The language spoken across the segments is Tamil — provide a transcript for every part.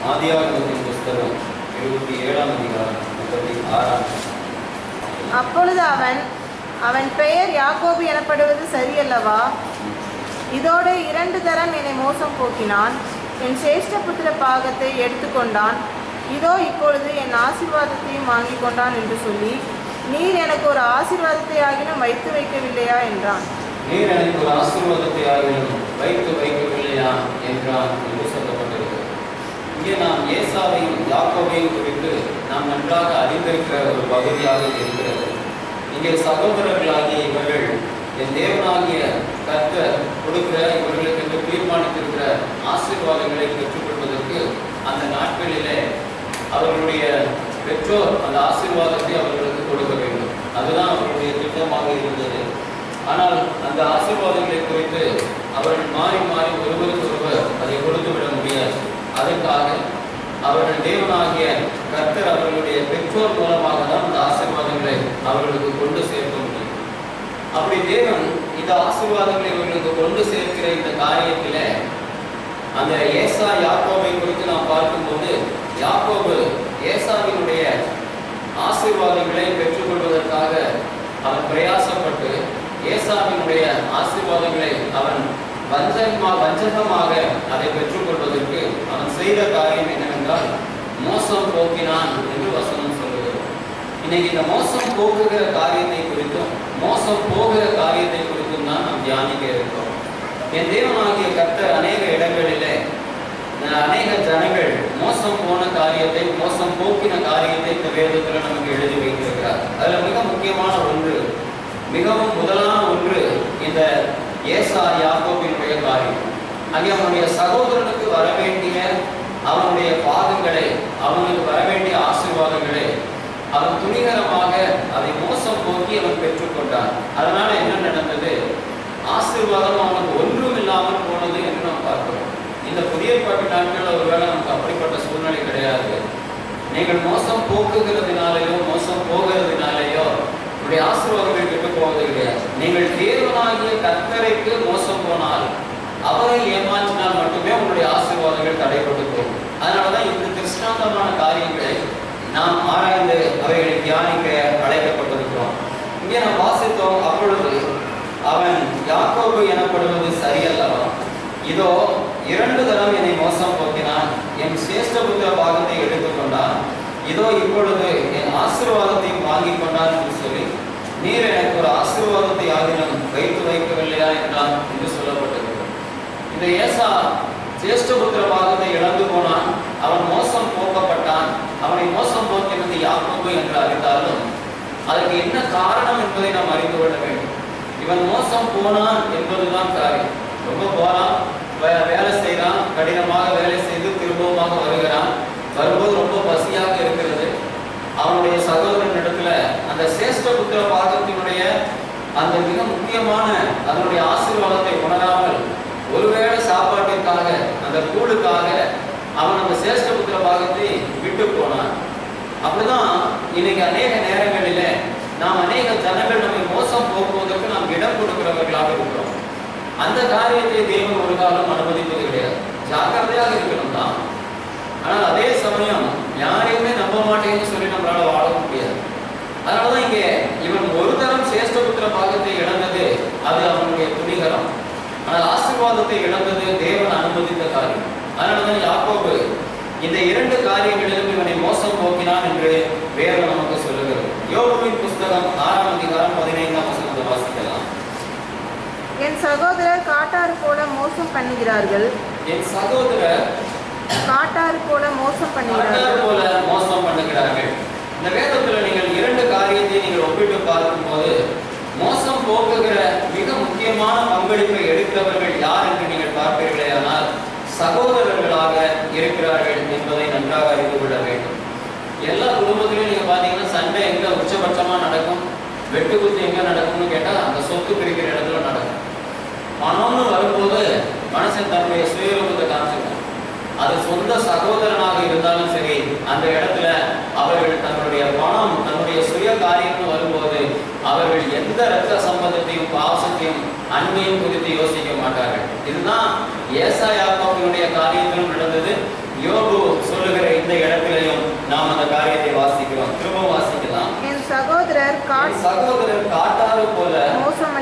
ஆதியாகமத்தின் புஸ்தகம் 27ஆம் அதிகாரம் 36ஆம். அப்பொழுது அவன் பெயர் யாக்கோபு எனப்படுவது சரியல்லவா? இதோடு 2 தரம் என்னை மோசம் போக்கினான். என் சேஷ்ட புத்திர பாகத்தை எடுத்துக்கொண்டான். இதோ இப்பொழுது என் ஆசீர்வாதத்தையும் வாங்கி கொண்டான் என்று சொல்லி, நீர் எனக்கு ஒரு ஆசீர்வாதத்தை ஆகிலும் வைத்து வைக்கவில்லையா என்றான். நீர் எனக்கு ஒரு ஆசீர்வாதத்தை ஆகிலும் வைத்து வைக்கவில்லையா என்றான் என்று சொல்லப்பட்டிருக்கிறது. இங்கே நாம் ஏசாவையும் யாக்கோபையும் குறித்து நாம் நன்றாக அறிந்திருக்கிற ஒரு பகுதியாக இருக்கிறது. இங்கே சகோதரர்களாகிய இவர்கள் என் தேவனாகிய கர்த்தர் கொடுக்கிற இவர்களுக்கு என்று தீர்மானித்திருக்கிற ஆசீர்வாதங்களை பெற்றுக்கொள்வதற்கு அந்த நாட்களிலே அவர்களுடைய பெற்றோர் அந்த ஆசீர்வாதத்தை அவர்களுக்கு கொடுக்க வேண்டும். அதுதான் அவர்களுடைய திட்டமாக இருந்தது. ஆனால் அந்த ஆசீர்வாதங்களை குறித்து அவர்கள் மாறி மாறி ஒருவருக்கு ஒருவர் அதை கொடுத்து விட முடியாது. அதற்காக அவர்கள் தேவனாகிய கர்த்தர் அவர்களுடைய பெற்றோர் மூலமாக தான் அந்த ஆசீர்வாதங்களை அவர்களுக்கு கொண்டு சேர்க்க முடியும். அப்படி தேவன் இந்த ஆசீர்வாதங்களை இவர்களுக்கு கொண்டு சேர்க்கிற இந்த காரியத்திலே அந்த ஏசா யாக்கோபை குறித்து நாம் பார்க்கும்போது, யாக்கோபு ஏசாவினுடைய ஆசீர்வாதங்களை பெற்றுக்கொள்வதற்காக அவன் பிரயாசப்பட்டு ஏசாவினுடைய ஆசீர்வாதங்களை அவன் வஞ்சகமாக அதை பெற்றுக்கொள்வதற்கு அவன் செய்த காரியம் என்னவென்றால் மோசம் போக்கினான் என்று வசனம் சொல்லுகிறது. இன்னைக்கு இந்த மோசம் போக்குகிற காரியத்தை குறித்தும் மோசம் போகிற காரியத்தை குறித்தும் தான் நாம் தியானிக்க இருக்கிறோம். என் தேவனாகிய கர்த்தர் அநேக இடங்களிலே அநேக ஜனங்கள் மோசம் போன காரியத்தை, மோசம் போக்கின காரியத்தை இந்த வேதத்தில் நமக்கு எழுதி வைத்திருக்கிறார். அதில் மிக முக்கியமான ஒன்று, மிகவும் முதலான ஒன்று இந்த ஏசா யாக்கோபினுடைய காரியம். அங்கே அவனுடைய சகோதரனுக்கு வர வேண்டிய அவனுடைய பாகங்களை, அவனுக்கு வர வேண்டிய ஆசீர்வாதங்களை அவன் துணிகரமாக அதை மோசம் போக்கி அவன் பெற்றுக்கொண்டான். அதனால என்ன நடந்தது? ஆசீர்வாதம் அவனுக்கு ஒன்றும் இல்லாமல் போனது என்று நாம் பார்க்கிறோம். இந்த புதிய ஏற்பாட்டு நாட்கள் ஒருவேளை நமக்கு அப்படிப்பட்ட சூழ்நிலை கிடையாது. நீங்கள் மோசம் போக்குகிறதுனாலேயோ மோசம் போகிறதுனாலேயோ உங்களுடைய ஆசீர்வாதங்கள் கெட்டு போவது கிடையாது. நீங்கள் தேவனாகிய கர்த்தருக்கு மோசம் போனால், அவரை ஏமாற்றினால் மட்டுமே உங்களுடைய ஆசீர்வாதங்கள் தடைப்பட்டு போகும். அதனாலதான் இந்த திருஷ்டாந்தமான காரியங்களை நாம் ஆராய்ந்து அவைகளை தியானிக்க அழைக்கப்பட்டிருக்கிறோம். இங்கே நாம் வாசித்தோம், அப்பொழுது அவன் யாக்கோபு எனப்படுவது சரியல்லவா? இதோ 2 தரம் என்னை மோசம் போக்கினான். என் சேஷ்ட புத்திர பாகத்தை எடுத்துக்கொண்டான். இதோ இப்பொழுது என் ஆசீர்வாதத்தையும் வாங்கி கொண்டான் என்று சொல்லி, நீர் எனக்கு ஒரு ஆசீர்வாதத்தை ஆகிலும் வைத்து வைக்கவில்லையா என்றான் என்று சொல்லப்பட்டிருக்கிறது. இந்த ஏசா சேஷ்ட புத்திர பாகத்தை இழந்து போனான். அவன் மோசம் போக்கப்பட்டான். அவனை மோசம் போக்கினது யாக்கோபு என்று அறிந்தாலும் அதற்கு என்ன காரணம் என்பதை நாம் அறிந்து கொள்ள வேண்டும். இவன் மோசம் போனான் என்பதுதான் காரியம். ரொம்ப போறான், வேலை செய்யறான், கடினமாக வேலை செய்து திரும்பமாக வருகிறான். வரும்போது ரொம்ப பசியாக இருக்கிறது. அவனுடைய சகோதரன் இடத்துல அந்த சேஷ்ட புத்திர பாகத்தினுடைய அந்த மிக முக்கியமான அதனுடைய ஆசீர்வாதத்தை உணராமல் ஒருவேளை சாப்பாட்டிற்காக, அந்த கூழுக்காக அவன் அந்த சேஷ்ட புத்திர பாகத்தை விட்டு போனான். அப்படிதான் இன்னைக்கு அநேக நேரங்களில நாம் அநேக ஜனங்கள் நம்மை மோசம் போக்குவதற்கு நாம் இடம் கொடுக்கிறவர்களாக இருக்கிறோம். அந்த காரியத்தை தேவன் ஒரு காலம் அனுமதிப்பது கிடையாது. ஜாக்கிரதையாக இருக்கணும் தான். ஆனால் அதே சமயம் யாரையுமே நம்ப மாட்டேன்னு சொல்லி நம்மளால வாழ முடியாது. அதனாலதான் இங்கே இவன் ஒரு தரம் சேஷ்ட புத்திர பாகத்தை இழந்தது அது அவனுடைய துணிகரம். ஆனால் ஆசீர்வாதத்தை இழந்தது தேவன் அனுமதித்த காரியம். அதனாலதான் யாக்கோபு இந்த 2 காரியங்களிலும் இவனை மோசம் போக்கினான் என்று வேதம் நமக்கு சொல்லுகிறது. யோபுவின் புஸ்தகம் 6ஆம் அதிகாரம் 15ஆம் வசனத்தை வாசிக்கலாம். என் சகோதரர் காட்டாறு போல மோசம் பண்ணுகிறார்கள். என் சகோதரர் காட்டாறு போல மோசம் பண்ணுகிறார்கள். இந்த வேதத்தில் நீங்கள் 2 காரியத்தை நீங்கள் ஒப்பிட்டு பார்க்கும்போது மோசம் போக்குகிற மிக முக்கியமான பங்களிப்பை எடுக்கிறவர்கள் யார் என்று நீங்கள் பார்ப்பீர்களேயானால் சகோதரர்களாக இருக்கிறார்கள் என்பதை நன்றாக அறிந்து கொள்ள வேண்டும். எல்லா குடும்பத்திலையும் நீங்க பாத்தீங்கன்னா சண்டை எங்க உச்சபட்சமா நடக்கும், வெட்டுக்குத்து எங்க நடக்கும்னு கேட்டா அந்த சொத்து பிரிக்கிற இடத்துல நடக்கும். பணம்னு வரும்போது மனுஷன் தன்னுடைய சுயரூபத்தை காமிச்சிருக்கும். அது சொந்த சகோதரனாக இருந்தாலும் சரி, அந்த இடத்துல அவர்கள் தன்னுடைய பணம், தன்னுடைய சுய காரியம்னு வரும்போது அவர்கள் எந்த இரத்த சம்பந்தத்தையும் பாவசத்தையும் அன்பையும் குறித்து யோசிக்க மாட்டார்கள். இதுதான் ஏசா யாக்கோபினுடைய காரியத்திலும் நடந்தது. யோபு சொல்லுகிற பண்ணுகிறான். என் சகோதரர் காட்டாறு போல மோசம்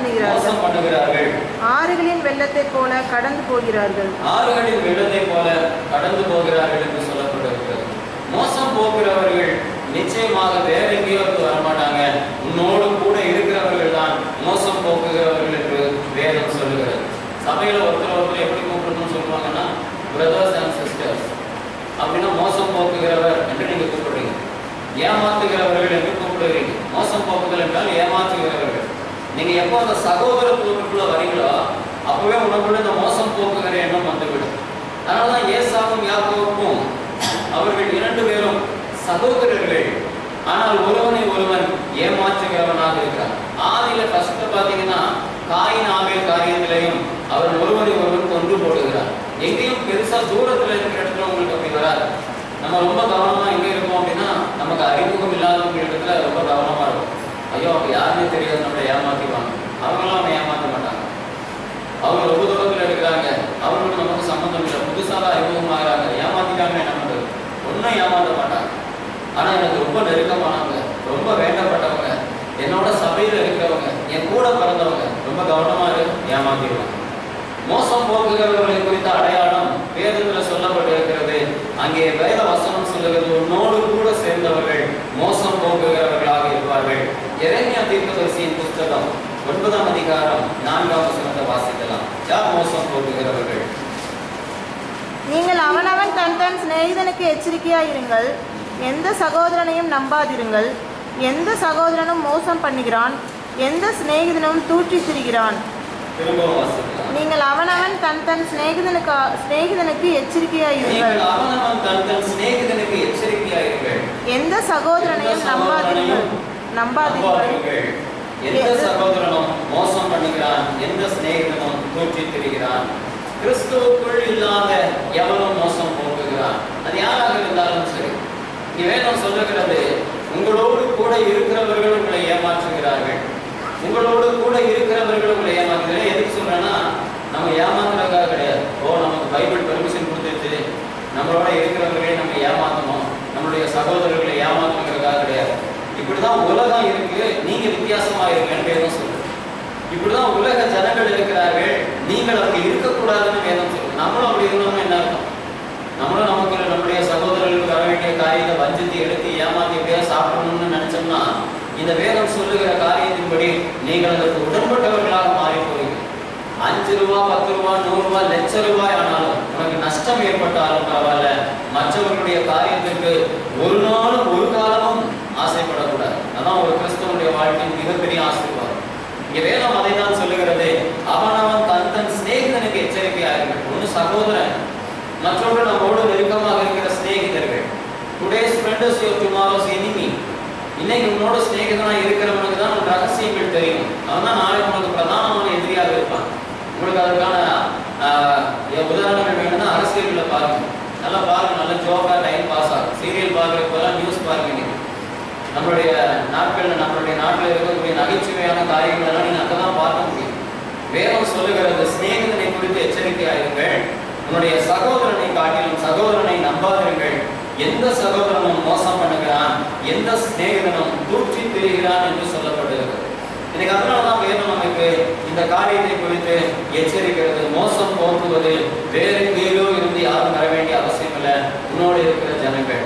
பண்ணுகிறார்கள். ஆறுகளின் வெள்ளத்தை போல கடந்து போகிறார்கள். ஆறுகளின் வெள்ளத்தை போல கடந்து போகிறார்கள் என்று சொல்லப்பட்டிருக்கிறது. மோசம் போகிறவர்கள் நிச்சயமாக வேற எங்கேயோ வரமாட்டாங்க. உன்னோடு கூட இருக்கிறவர்கள் தான் மோசம் போக்குகிறவர்கள் என்று வேதம் சொல்லுகிறது. சபையில ஒருத்தர் எப்படி கூப்பிடணும்னு சொல்லுவாங்கன்னா, பிரதர்ஸ் அண்ட் சிஸ்டர்ஸ் அப்படின்னா மோசம் போக்குகிறவர் என்று நீங்க கூப்பிடுறீங்க. ஏமாத்துகிறவர்கள் என்று கூப்பிடுறீங்க. மோசம் போக்குதல் என்றால் ஏமாற்றுகிறவர்கள். நீங்க எப்போ அந்த சகோதரத்துவத்துக்குள்ள வரீங்களோ அப்பவே உனக்குள்ள இந்த மோசம் போக்குகிற எண்ணம் வந்துவிடும். அதனாலதான் ஏசாவும் யாக்கோபும் அவர்கள் 2 பேரும் சகோதரர்கள். ஆனால் ஒருவனை ஒருவன் ஏமாற்றுகிறவனாக இருக்கிறார். ஆதியில ஃபர்ஸ்ட் பாத்தீங்கன்னா காயின் ஆபேல் காரியத்திலையும் அவர் ஒருவனை ஒருவன் கொண்டு போடுகிறார். எங்கேயும் பெருசா தூரத்துல இருக்கிற இடத்துல உங்களுக்கு அப்படி வராது. நம்ம ரொம்ப கவனமா எங்க இருக்கோம் அப்படின்னா, நமக்கு அறிமுகம் இல்லாதவங்க இடத்துல ரொம்ப கவனமா இருக்கும். ஐயோ அவங்க யாருமே தெரியாது, நம்மளை ஏமாத்திடுவாங்க. அவங்களாம் அவனை ஏமாற்ற மாட்டாங்க. அவங்க ரொம்ப தூரத்துல இருக்கிறாங்க, அவங்களுக்கு நமக்கு சம்மந்தம் இல்லை, புதுசாக அறிமுகமாகறாங்க, ஏமாத்திட்டாங்க. என்ன பண்றது? ஒன்னும் ஏமாற்ற மாட்டாங்க. ஆனா எனக்கு ரொம்ப நெருக்கமானவங்க, ரொம்ப வேண்டப்பட்டவங்க, என்னோட சபையில இருக்கிறவங்க, என் கூட பிறந்தவங்க ரொம்ப கவனமா ஏமாத்திடுவாங்க. மோசம் போக்குகிறவர்களை குறித்த அடையாளம் வேதத்தில் சொல்லப்பட்டிருக்கிறது. அங்கே வேத வசனம் சொல்லுகிறது, உன்னோடு கூட சேர்ந்தவர்கள் மோசம் போக்குகிறவர்களாக இருப்பார்கள். எரேமியா தீர்க்கதரிசியின் புத்தகம் 9ஆம் அதிகாரம் 4ஆம் வசனத்தை வாசிக்கலாம். யார் மோசம் போக்குகிறவர்கள்? நீங்கள் அவனவன் தன் தன் சிநேகிதனுக்கு எச்சரிக்கையாயிருங்கள். எந்த சகோதரனையும் நம்பாதிருங்கள். எந்த சகோதரனும் மோசம் பண்ணுகிறான், எந்த சிநேகிதனும் தூற்றி திரிகிறான். நீங்கள் அவனவன் தன் தன் சிநேகிதனுக்கு எச்சரிக்கையாயிருங்கள். எந்த சகோதரனையும் நம்பாதீர்கள். எந்த சகோதரனும் மோசம் பண்ணுகிறான், எந்த சிநேகிதனும் தூற்றி திரிகிறான். கிறிஸ்துவுக்குள் இல்லாத எவனும் மோசம் போக்குகிறான். அது யாராக இருந்தாலும் சரி. வேதம் சொல்லுகிறது, உங்களோடு கூட இருக்கிறவர்கள் உங்களை ஏமாற்றுகிறார்கள். உங்களோடு கூட இருக்கிறவர்கள் உங்களை ஏமாற்றுகிறார்கள். எதுக்கு சொல்றேன்னா, நம்ம ஏமாத்துறதுக்காக கிடையாது. நமக்கு பைபிள் பெர்மிஷன் கொடுத்துட்டு நம்மளோட இருக்கிறவர்களே நம்ம ஏமாத்தணும், நம்மளுடைய சகோதரர்களை ஏமாத்தணுங்கிறதுக்காக கிடையாது. இப்படிதான் உலகம் இருக்கு, நீங்க வித்தியாசமா இருக்கீங்கன்னு வேதம் சொல்லுது. இப்படிதான் உலக ஜனங்கள் இருக்கிறார்கள், நீங்கள் அப்படி இருக்கக்கூடாதுன்னு வேதம் சொல்லுது. நம்மளும் அப்படி இருந்தோம்னா என்ன இருக்கும்? நம்மளும் நமக்கு நம்முடைய சகோதரர்களுக்கு வர வேண்டிய காரியத்தை வஞ்சித்து எடுத்து ஏமாத்தி எப்படியா சாப்பிடணும்னு நினைச்சோம்னா, இந்த வேதம் சொல்லுகிற காரியத்தின்படி நீங்கள் அதற்கு உடன்பட்டவர்களாக மாறி போவீங்க. 5 ரூபா 10 ரூபா 100 ரூபாய் லட்ச ரூபாய் ஆனாலும் உனக்கு நஷ்டம் ஏற்பட்டாலும் பரவாயில்ல, மற்றவர்களுடைய காரியத்திற்கு ஒரு நாளும் ஒரு காலமும் ஆசைப்படக்கூடாது. அதான் ஒரு கிறிஸ்தவனுடைய வாழ்க்கையின் மிகப்பெரிய ஆசீர்வாதம். இங்க வேதம் அதை தான் சொல்லுகிறது, அவனவன் தன் தன் சிநேகிதனுக்கு எச்சரிக்கையார்கள். ஒன்று சகோதரன், மற்றொன்று நம்மோடு நெருக்கமாக இருக்கிற சிநேகிதர்கள். Today's friend is your tomorrow's enemy. இன்னைக்கு உன்னோட சிநேகிதனா இருக்கிறவனுக்கு தான் உன் ரகசியங்கள் தெரியும். அவன் தான் நாளைக்கு உனக்கு பிரதானமான எதிரியாக இருப்பான். உங்களுக்கு அதற்கான உதாரணங்கள் வேணும்னா அரசியல்களை பாருங்க, நல்லா பாருங்க, நல்ல ஜோக்கா டைம் பாஸ் ஆகும். சீரியல் பார்க்குறப்பெல்லாம் நியூஸ் பாருங்க. நம்மளுடைய நாட்களில் நம்மளுடைய நாட்டில் இருக்கக்கூடிய நகைச்சுவையான காரியங்கள் எல்லாம் நீங்க அங்கதான் பார்க்க முடியும். வேதம் சொல்லுகிறது, சிநேகிதனை குறித்து எச்சரிக்கையாயிருங்கள். உன்னுடைய சகோதரனை காட்டிலும் சகோதரனை நம்பாதீர்கள். எந்த சகோதரனும் மோசம் பண்ணுகிறான், எந்த சிநேகிதனும் தூற்றி திரிகிறான் என்று சொல்லப்படுகிறது. இன்னைக்கு அதனாலதான் வேதம் நமக்கு இந்த காரியத்தை குறித்து எச்சரிக்கிறது. மோசம் போக்குவது வேறு எங்கேயோ இருந்து யாரும் வர வேண்டிய அவசியம் இல்லை. உன்னோடு இருக்கிற ஜனங்கள்.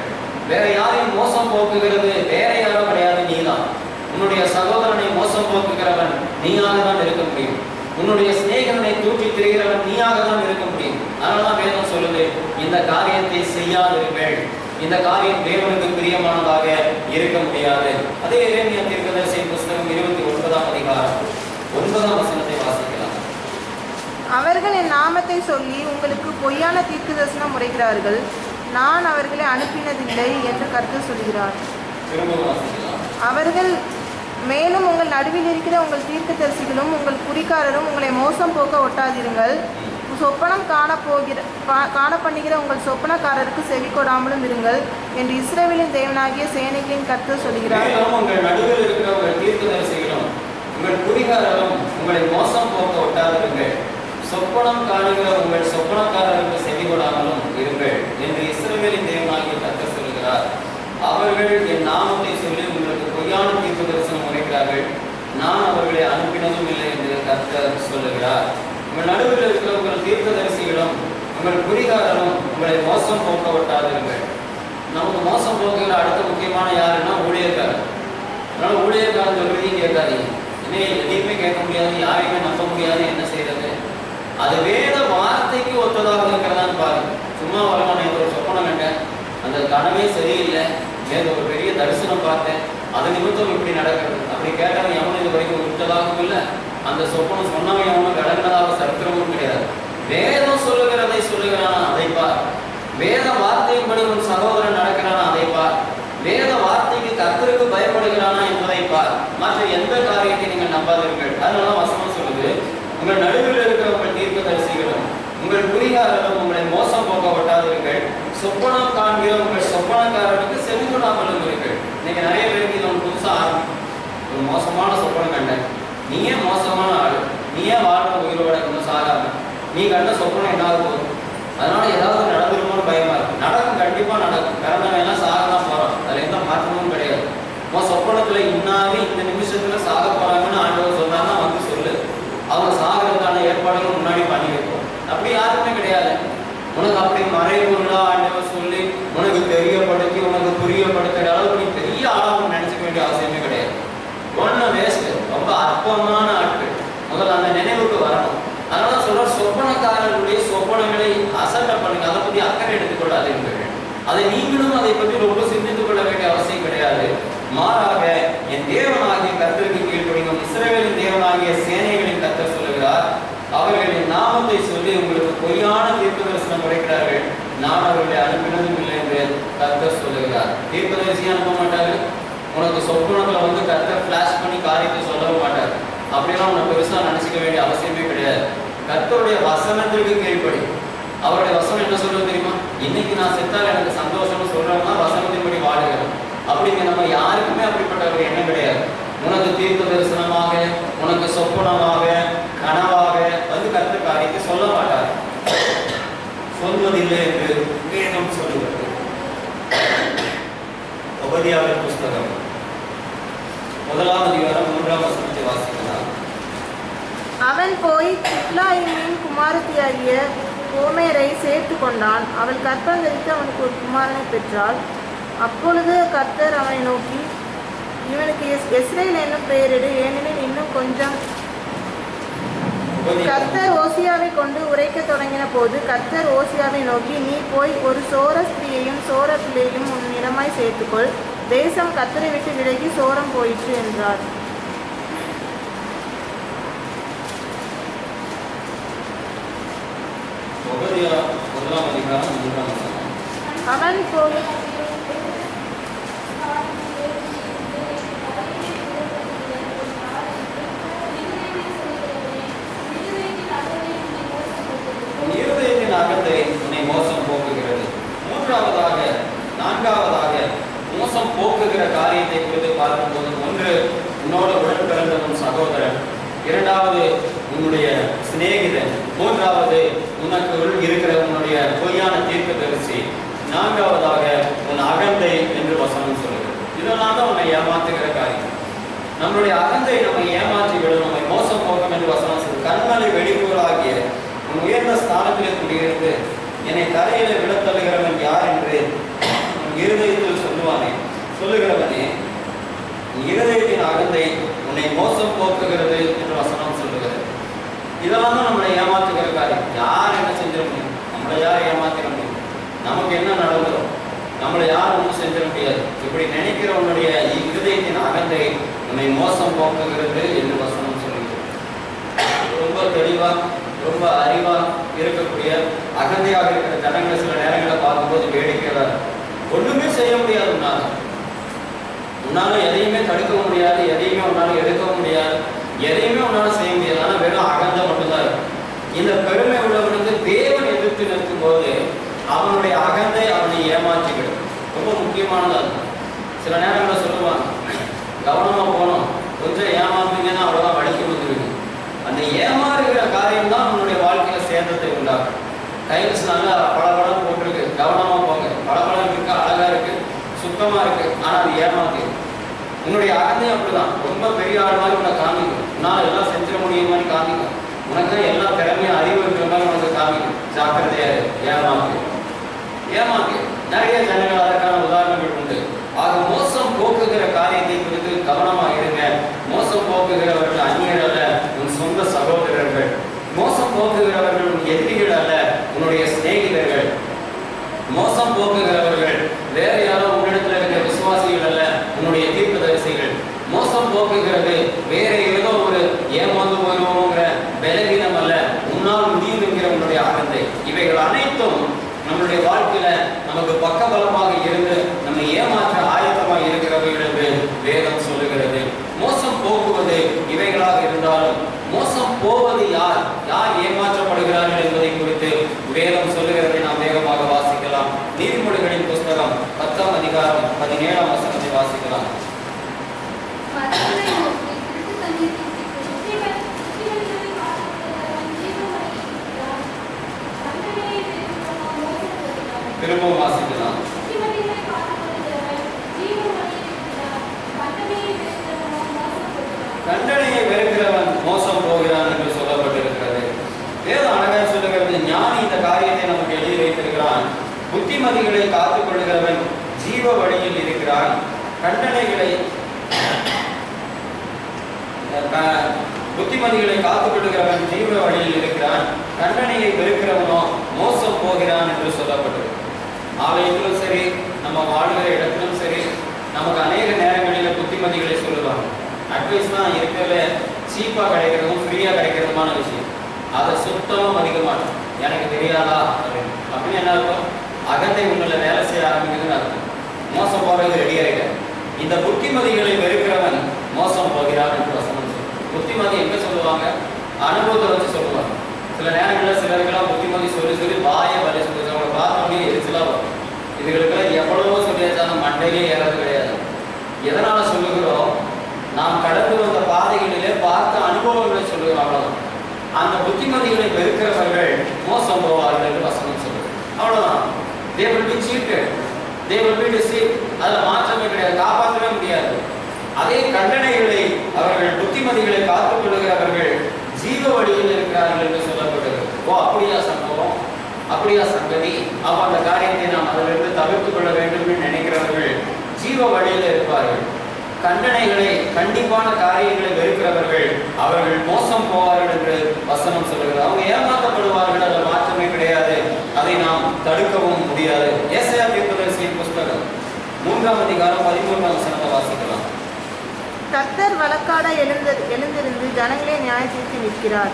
வேற யாரையும் மோசம் போக்குகிறது வேற யாரும் கிடையாது, நீதான். உன்னுடைய சகோதரனை மோசம் போக்குகிறவன் நீயாக தான் இருக்க முடியும். உன்னுடைய சிநேகிதனை தூக்கி திரிகிறவன் நீயாக தான் இருக்க முடியும். அதனாலதான் வேதம் சொல்லுது, இந்த காரியத்தை செய்யாதிருங்கள். இந்த காரியம் தேவனுக்கு பிரியமானதாக இருக்க முடியாது. அதே எரேமியா தீர்க்கதரிசியின் புத்தகம் 29ஆம் அதிகாரம் 9ஆம் வசனத்தை வாசிக்கலாம். அவர்கள் என் நாமத்தை சொல்லி உங்களுக்கு பொய்யான தீர்க்கதரிசனம் உரைக்கிறார்கள், நான் அவர்களை அனுப்பினதில்லை என்று கர்த்தர் சொல்கிறார். அவர்கள் மேலும் உங்கள் நடுவில் இருக்கிற உங்கள் தீர்க்கதரிசிகளும் உங்கள் குறிக்காரரும் உங்களை மோசம் போக்க ஒட்டாதிருங்கள். சொப்பனம் காண பண்ணுகிற உங்கள் சொப்பனக்காரருக்கு செவி கொடாமலும் இருங்கள் என்று இஸ்ரவேலின் தேவனாகிய சேனைகளின் கர்த்தர் சொல்கிறார். உங்கள் நடுவில் இருக்கிற உங்கள் தீர்க்கதரிசிகளும் உங்கள் குறிகாரரும் உங்களை மோசம் போக்க ஒட்டாதிருங்கள். சொப்பனம் காணுகிற உங்கள் சொப்பனக்காரருக்கு செவி கொடாமலும் இருங்கள் என்று இஸ்ரவேலின் தேவனாகிய கர்த்தர் சொல்கிறார். அவர்கள் என் நாமத்தை சொல்லி உங்களுக்கு பொய்யான தீர்க்க தரிசனம் உரைக்கிறார்கள். இருக்கிறார்கள், நான் அவர்களை அனுப்பினதும் இல்லை என்று கர்த்தர் சொல்லுகிறார். உங்கள் நடுவில் இருக்கிற உங்கள் தீர்க்கதரிசிகளும் உங்கள் குறிகாரரும் உங்களை மோசம் போக்க விட்டாதீர்கள். நமக்கு மோசம் போக்குகிற அடுத்த முக்கியமான யாருன்னா ஊழியக்காரர். அதனால ஊழியக்காரன் சொல்றதையும் கேட்காதீங்க. இன்னும் எதையுமே கேட்க முடியாது, யாரையுமே நம்ப முடியாது. என்ன செய்யறது? அது வேத வார்த்தைக்கு ஒத்ததாக இருக்கிறதான்னு பாருங்க. சும்மா வரலாம், நேற்று ஒரு சொப்பனம் கண்டேன், அந்த கனவே சரியில்லை, நேற்று ஒரு பெரிய தரிசனம் பார்த்தேன், அது நிமித்தம் இப்படி நடக்கிறது. அப்படி கேட்டவன் எவனும் இது வரைக்கும் விட்டதாகவும் இல்லை, அந்த சொப்பனம் சொன்னவன் எவனும் கடந்ததாக சரித்திரமும் கிடையாது. வேதம் சொல்லுகிறதை சொல்லுகிறானா அதை பார். வேத வார்த்தையின்படி உன் சகோதரன் நடக்கிறானா அதை பார். வேத வார்த்தைக்கு கர்த்தருக்கு பயப்படுகிறானா என்பதை பார். மற்ற எந்த காரியத்தை நீங்கள் நம்பாதீர்கள். அதனால வசனம் சொல்லுது, உங்கள் நடுவில் இருக்கிற உங்கள் தீர்க்கதரிசிகளும் உங்கள் குறிகாரரும் உங்களை மோசம் போக்க விட்டாதீர்கள். சொப்பனம் காண்கிற உங்கள் சொப்பனக்காரனுக்கு செவிகொடாமல் இருங்கள். இன்னைக்கு நிறைய பேருக்கு இது ஒன்று புதுசாக ஆரம்பிக்கும். ஒரு மோசமான சொப்பனம் கண்டேன், நீ ஏன் மோசமான ஆளு, நீ ஏன் வாழ்ற உயிரோட இன்னும் சாகாம, நீ கண்ட சொப்பனம் என்ன போகுது, அதனால ஏதாவது நடந்துருமோன்னு பயமா இருக்கு. நடக்கும், கண்டிப்பா நடக்கும். பிறந்தவன் எல்லாம் சாகலாம் போறான், அதுல எந்த மாற்றமும் கிடையாது. உன் சொப்பனத்துல இன்னாவே இந்த நிமிஷத்துல சாக போறாங்கன்னு ஆண்டவர் சொன்னாங்கன்னா வந்து சொல்லு, அவங்க சாகிறதுக்கான ஏற்பாடுகள் முன்னாடி பண்ணி வைப்போம். அப்படி யாருமே கிடையாது. உனக்கு அப்படி மறைபொருளா ஆண்டவர் சொல்லி உனக்கு தெரியப்படுத்தி உனக்கு புரியப்படுத்துற அளவுக்கு நீ பெரிய ஆளாக நினைச்சுக்க வேண்டிய அவசியமே கிடையாது. ஒண்ணு வேஸ்ட். ரொம்ப அற்பமான ஆட்கள் முதல்ல அந்த நினைவுக்கு வரணும். அதனால சொல்ற சொப்பனக்காரர்களுடைய சொப்பனங்களை அசட்டை பண்ணுங்க, அதை பத்தி அக்கறை எடுத்துக்கொள்ளாதீர்கள். அதை நீங்களும் அதை பற்றி ரொம்ப சிந்தித்துக் கொள்ள வேண்டிய அவசியம் கிடையாது. மாறாக என் தேவனாகிய கர்த்தருக்கு கீழ்ப்படியும். இஸ்ரவேலின் தேவனாகிய சேனைகளின் கர்த்தர் சொல்லுகிறார், அவர்களின் நாமத்தை சொல்லி உங்களுக்கு பொய்யான தீர்க்க தரிசனம் உரைக்கிறார்கள், நான் அவர்களை அனுப்பினதும் இல்லை என்று கர்த்தர் சொல்லுகிறார். தீர்க்கதரிசியை அனுப்ப மாட்டாரு. உனக்கு சொப்பனத்துல வந்து கர்த்தர் பிளாஷ் பண்ணி காரியத்தை சொல்லவும் மாட்டார். அப்படியெல்லாம் உனக்கு பெருசா நினைச்சிக்க வேண்டிய அவசியமே கிடையாது. கர்த்தருடைய வசனத்திற்கு கீழ்ப்படி. அவருடைய வசனம் என்ன சொல்றது தெரியுமா? இன்னைக்கு நான் செத்தால் எனக்கு சந்தோஷம்னு சொல்றோம்னா வசனத்தின்படி வாழுகிறோம். அப்படிங்க நம்ம யாருக்குமே அப்படிப்பட்ட ஒரு எண்ணம் கிடையாது. உனக்கு தீர்க்க தரிசனமாக, உனக்கு சொப்பனமாக, கனவாக வந்து கர்த்தர் காரியத்தை சொல்ல மாட்டார், சொல்வதில்லை என்று வேதம் சொல்லுகிறது. உபதியாவின் புஸ்தகம் 1ஆம் அதிகாரம் 3ஆம் வசனத்தை வாசிக்கலாம். அவன் போய் திப்லாயிமின் குமாரத்தியாகிய கோமேரை சேர்த்து கொண்டான். அவள் கற்பந்தரித்து அவனுக்கு ஒரு குமாரனை பெற்றாள். அப்பொழுது கர்த்தர் அவனை நோக்கி, இவனுக்கு எஸ்ரேல் என்னும் பெயரிடு, ஏனெனில் இன்னும் கொஞ்சம். கர்த்தர் ஓசியாவை கொண்டு உரைக்க தொடங்கின போது கர்த்தர் ஓசியாவை நோக்கி, நீ போய் ஒரு சோர ஸ்திரியையும் சோர பிள்ளையையும் உன் இடமாய் சேர்த்துக்கொள், தேசம் கர்த்தரை விட்டு விலகி சோரம் போயிற்று என்றார். அவன் போய் இருதயத்தின் அகத்தை உன்னை மோசம் போக்குகிறது. மூன்றாவதாக, நான்காவதாக மோசம் போக்குகிற காரியத்தை குறித்து பார்க்கும்போது, ஒன்று உன்னோட உடன் பிறந்த உன் சகோதரன், இரண்டாவது உன்னுடைய சிநேகிதன், மூன்றாவது உனக்குள் இருக்கிற உன்னுடைய பொய்யான தீர்க்கதரிசி, நான்காவதாக உன் அகந்தை என்று வசனம் சொல்லுகிறது. இதெல்லாம் தான் உன்னை ஏமாற்றுகிற காரியம். நம்மளுடைய அகந்தை நம்மை ஏமாற்றி விடும், நம்மை மோசம் போக்கும் என்று வசனம் சொல்லு. கண்மலை வெடிப்புகளாகிய உன் உயர்ந்த ஸ்தானத்திலே குடியிருந்து என்னை தரையில விடத்தள்ளுகிறவன் யார் என்று உன் இருதயத்தில் சொல்லுகிறவனே, இருதயத்தின் அகந்தை உன்னை மோசம் போக்குகிறது என்று வசனம் சொல்லுகிறது. இதெல்லாம் தான் நம்மளை ஏமாற்றுகிற காரியம். யார் என்ன செஞ்சிட முடியும்? நம்மளை யார் ஏமாத்திட முடியும்? நமக்கு என்ன நடந்தோம்? நம்மளை யாரும் ஒன்றும் செஞ்சிட முடியாது. இப்படி நினைக்கிற உன்னுடைய இருதயத்தின் அகந்தை உன்னை மோசம் போக்குகிறது என்று வசனம் சொல்லுகிறது. ரொம்ப தெளிவா, ரொம்ப அறிவா இருக்கக்கூடிய அகந்தையாக இருக்கிற ஜனங்களை சில நேரங்களை பார்க்கும்போது வேடிக்கையாக ஒண்ணுமே செய்ய முடியாது. உன்னால எதையுமே தடுக்க முடியாது, எதையுமே உன்னால எடுக்க முடியாது, எதையுமே உன்னால செய்ய முடியாது. ஆனால் வெறும் அகந்தை மட்டும்தான் இருக்கும். இந்த பெருமை உள்ளவனுக்கு தேவன் எதிர்த்து நிற்கும் போது அவனுடைய அகந்தை அவனை ஏமாற்றிவிடும். ரொம்ப முக்கியமானது. சில நேரங்களில் சொல்லுவாங்க, கவனமா போனோம், கொஞ்சம் ஏமாந்தீங்கன்னா அவ்வளவுதான் வலிக்கு வந்துருக்கு. அந்த ஏமாறுகிற காரியம் தான் உன்னுடைய வாழ்க்கையில சேதத்தை உண்டாகும். டைல்ஸ் நல்லா பளபளன்னு போட்டிருக்கு, கவனமா போங்க. பளபளம் இருக்கு, அழகா இருக்கு, சுத்தமா இருக்கு, ஆனா அது ஏமாத்திடும். உன்னுடைய அகந்தையும் அப்படிதான். ரொம்ப பெரிய ஆள் மாதிரி உன்னை காமிக்கும். உன்னால எல்லாம் செஞ்சிட முடியும் மாதிரி காமிக்கும். உனக்கு தான் எல்லா திறமையும் அறிவு இருக்கிற மாதிரி உனக்கு காமிக்கும். ஜாக்கிரதையா ஏமாக்கு. நிறைய ஜனங்கள் அதற்கான உதாரணங்கள் உண்டு. ஆக மோசம் போக்குகிற காரியத்தை குறித்து கவனமாக இருங்க. மோசம் போக்குகிறவர்கள் அந்நியர் அல்ல, உன் சொந்த சகோதரர்கள். மோசம் போக்குகிறவர்கள் உன் எதிரிகள் அல்ல, உன்னுடைய சிநேகிதர்கள். மோசம் போக்குகிறவர்கள் வேற யாரோ உன்னிடத்தில் இருக்கிற விசுவாசிகள் அல்ல, உன்னுடைய தீர்க்கதரிசிகள். மோசம் போக்குகிறது வேற ஏதோ ஒரு ஏமாந்து போயிருவோங்கிற பலவீனம் அல்ல, உன்னால் முடியும் என்கிற உன்னுடைய அகந்தை. இவைகள் அனைத்தும் நம்மளுடைய வாழ்க்கையில நமக்கு பக்கபலமாக இருந்து நம்ம ஏமாற்ற ஆயத்தமாக இருக்கிறவர்கள் என்று வேதம் சொல்லுகிறது. மோசம் போக்குவது இவைகளாக இருந்தாலும் மோசம் போவது யார் ஏமாற்றப்படுகிறார்கள் என்பதை குறித்து வேதம் சொல்லுகிறதை நாம் வேகமாக வாசிக்கலாம். நீதிமொழிகளின் புஸ்தகம் 10ஆம் அதிகாரம் 17ஆம் வசனத்தை வாசிக்கலாம். திரும்பவும் வாசிக்கலாம். கண்டனையை வெறுக்கிறவன் மோசம் போகிறான் என்று சொல்லப்பட்டிருக்கிறது. வேதம் அழகாக சொல்லுகிறது. ஞானி இந்த காரியத்தை நமக்கு எழுதி வைத்திருக்கிறான். புத்திமதிகளை காத்துக் கொள்கிறவன் ஜீவ வழியில் இருக்கிறான். புத்திமதிகளை காத்துக் கொள்கிறவன் ஜீவ வழியில் இருக்கிறான். கண்டனையை வெறுக்கிறவனோ மோசம் போகிறான் என்று சொல்லப்பட்டிருக்கு. ஆலயத்திலும் சரி, நம்ம வாழ்கிற இடத்திலும் சரி, நமக்கு அநேக நேரங்களில் புத்திமதிகளை சொல்லுவாங்க. அட்வைஸ் தான் இருக்கிறதுல சீப்பாக கிடைக்கிறதும் ஃப்ரீயாக கிடைக்கிறதுமான விஷயம். அதை சுத்தமாக மதிக்க மாட்டோம். எனக்கு தெரியாதா அப்படின்னு என்ன இருக்கும்? அகத்தை உங்களில் வேலை செய்ய ஆரம்பிக்குதுன்னு அர்த்தம். மோசம் போகிறது ரெடி ஆகிட்டார். இந்த புத்திமதிகளை வெறுக்கிறவன் மோசம் போகிறான் என்று வசனம் சொல்லுவாங்க. புத்திமதி எங்க சொல்லுவாங்க? அனுபவத்தை வச்சு சொல்லுவாங்க. சில நேரங்களில் சிலருக்கெல்லாம் புத்திமதி சொல்லி வாயை வலி சொல்லி அவங்களை பார்த்தோன்னே எரிச்சலாக வரும். இதுகளுக்கெல்லாம் எவ்வளவோ சொல்லியாச்சாலும் மண்டையிலே ஏறது கிடையாது. எதனால சொல்லுகிறோம்? நாம் கடந்து வந்த பாதைகளிலே பார்த்த அனுபவங்களை சொல்லுகிறோம். அவ்வளவுதான். அந்த புத்திமதிகளை வெறுக்கிறவர்கள் மோசம் போவார்கள் என்று வசனம் சொல்லுது. அவ்வளவுதான். they will be cheated, they will be deceived. அதில் மாற்றமே கிடையாது, காப்பாற்றவே முடியாது. அதே கண்டனைகளை அவர்கள் புத்திமதிகளை காத்துக் கொள்ளுகிறவர்கள் ஜீவ வழியில் இருக்கிறார்கள் என்று சொல்லப்பட்டது. அப்படியா சம்பவம், அப்படியா சங்கதி, அப்ப அந்த காரியத்தை நாம் அதிலிருந்து தவிர்த்து கொள்ள வேண்டும் என்று நினைக்கிறவர்கள் ஜீவ வழியில் இருப்பார்கள். கண்டனைகளை, கண்டிப்பான காரியங்களை வெறுக்கிறவர்கள் அவர்கள் மோசம் போவார்கள் என்று வசனம் சொல்லுகிறது. அவங்க ஏமாற்றப்படுவார்கள், அதில் மாற்றமே கிடையாது. அதை நாம் தடுக்கவும் முடியாது. ஏசாயா தீர்க்கதரிசியின் புஸ்தகம் 3ஆம் அதிகாரம் 13ஆம் வசனத்தை வாசிக்கலாம். கர்த்தர் வழக்காட எழுந்திருந்து ஜனங்களே நியாயத்திற்கு நிற்கிறார்.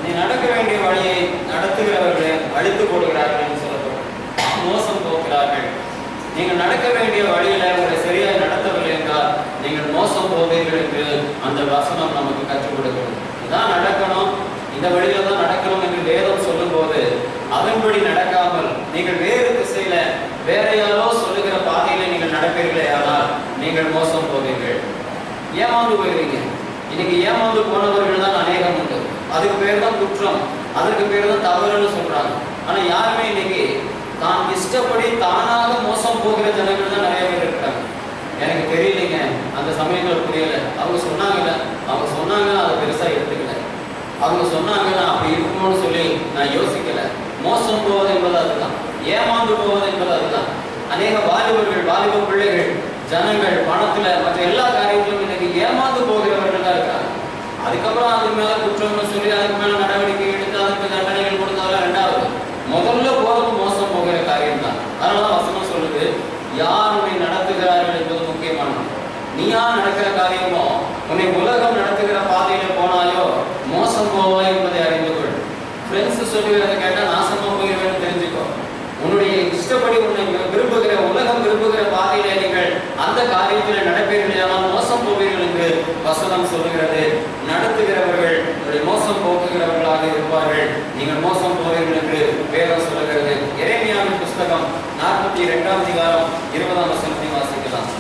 நீ நடக்க வேண்டிய வழியை நடத்துகிறவர்களை அழித்து போடுகிறார்கள் என்று சொல்லப்படும். மோசம் போகிறார்கள். நீங்கள் நடக்க வேண்டிய வழியில உங்களை சரியாக நடத்தவில்லை என்றால் நீங்கள் மோசம் போவீர்கள் என்று அந்த வசனம் நமக்கு கற்றுக் கொடுக்கிறது. இதான் நடக்கணும், இந்த வழியில தான் நடக்கணும் என்று வேதம் சொல்லும் போது அதன்படி நடக்காமல் நீங்கள் வேறு திசையில வேற யாரோ சொல்லுகிற பாதையில நீங்கள் நடப்பீர்களே ஆனால் நீங்கள் மோசம் போவீர்கள், ஏமாந்து போயிருவீங்க. இன்னைக்கு ஏமாந்து போனவர்கள் தான் அநேகம் உண்டு. அதுக்கு பேர் தான் குற்றம், அதற்கு பேர் தான் தவறுன்னு சொல்றாங்க. ஆனா யாருமே இன்னைக்கு தான் இஷ்டப்படி தானாக மோசம் போகிற ஜனங்கள் தான் நிறைய பேர் இருக்காங்க. எனக்கு தெரியலைங்க, அந்த சமயங்கள் புரியல, அவங்க சொன்னாங்கல்ல, அவங்க சொன்னாங்க, அதை பெருசா எடுத்துக்கல, அவங்க சொன்னாங்க நான் அப்படி இருக்கணும்னு சொல்லி நான் யோசிக்கல. மோசம் போவது என்பது அதுதான், ஏமாந்து போவது என்பது அதுதான். அநேக வாலிபர்கள், வாலிப பிள்ளைகள், ஜனங்கள் பணத்துல மற்ற எல்லா காரியத்திலும் இன்னைக்கு ஏமாந்து போகிறவர்கள் தான் இருக்காங்க. அதுக்கப்புறம் அதுக்கு மேல குற்றம்னு சொல்லி அதுக்கு மேல நடவடிக்கை எடுத்து அதுக்கு தண்டனைகள் கொடுத்தாலும் ரெண்டாவது, முதல்ல போறது மோசம் போகிற காரியம் தான். அதனாலதான் வசனம் சொல்லுது, யார் உன்னை நடத்துகிறார்கள் என்பது முக்கியமானது. நீயா நடக்கிற காரியமோ, உன்னை உலகம் நடத்துகிற பாதையில போனாயோ மோசம் போவாய் என்பதை அறிந்து கொள். ஃப்ரெண்ட்ஸ் சொல்லுகிறத கேட்டா நாசமா போயிருவேன்னு தெரிஞ்சுக்கோ. உன்னுடைய இஷ்டப்படி உன்னை விரும்புகிற, உலகம் விரும்புகிற பாதையில நீங்கள் அந்த காரியத்தில் நடப்பீர்கள், ஆனால் மோசம் போவீர்கள் என்று வசனம் சொல்லுகிறது. நடத்துகிறவர்கள் உங்களை மோசம் போக்குகிறவர்களாக இருப்பார்கள். நீங்கள் மோசம் போவீர்கள் என்று வேதம் சொல்லுகிறது. எரேமியாவின் புஸ்தகம் 42ஆம் அதிகாரம் 20ஆம் வசனத்தை வாசிக்கலாம்.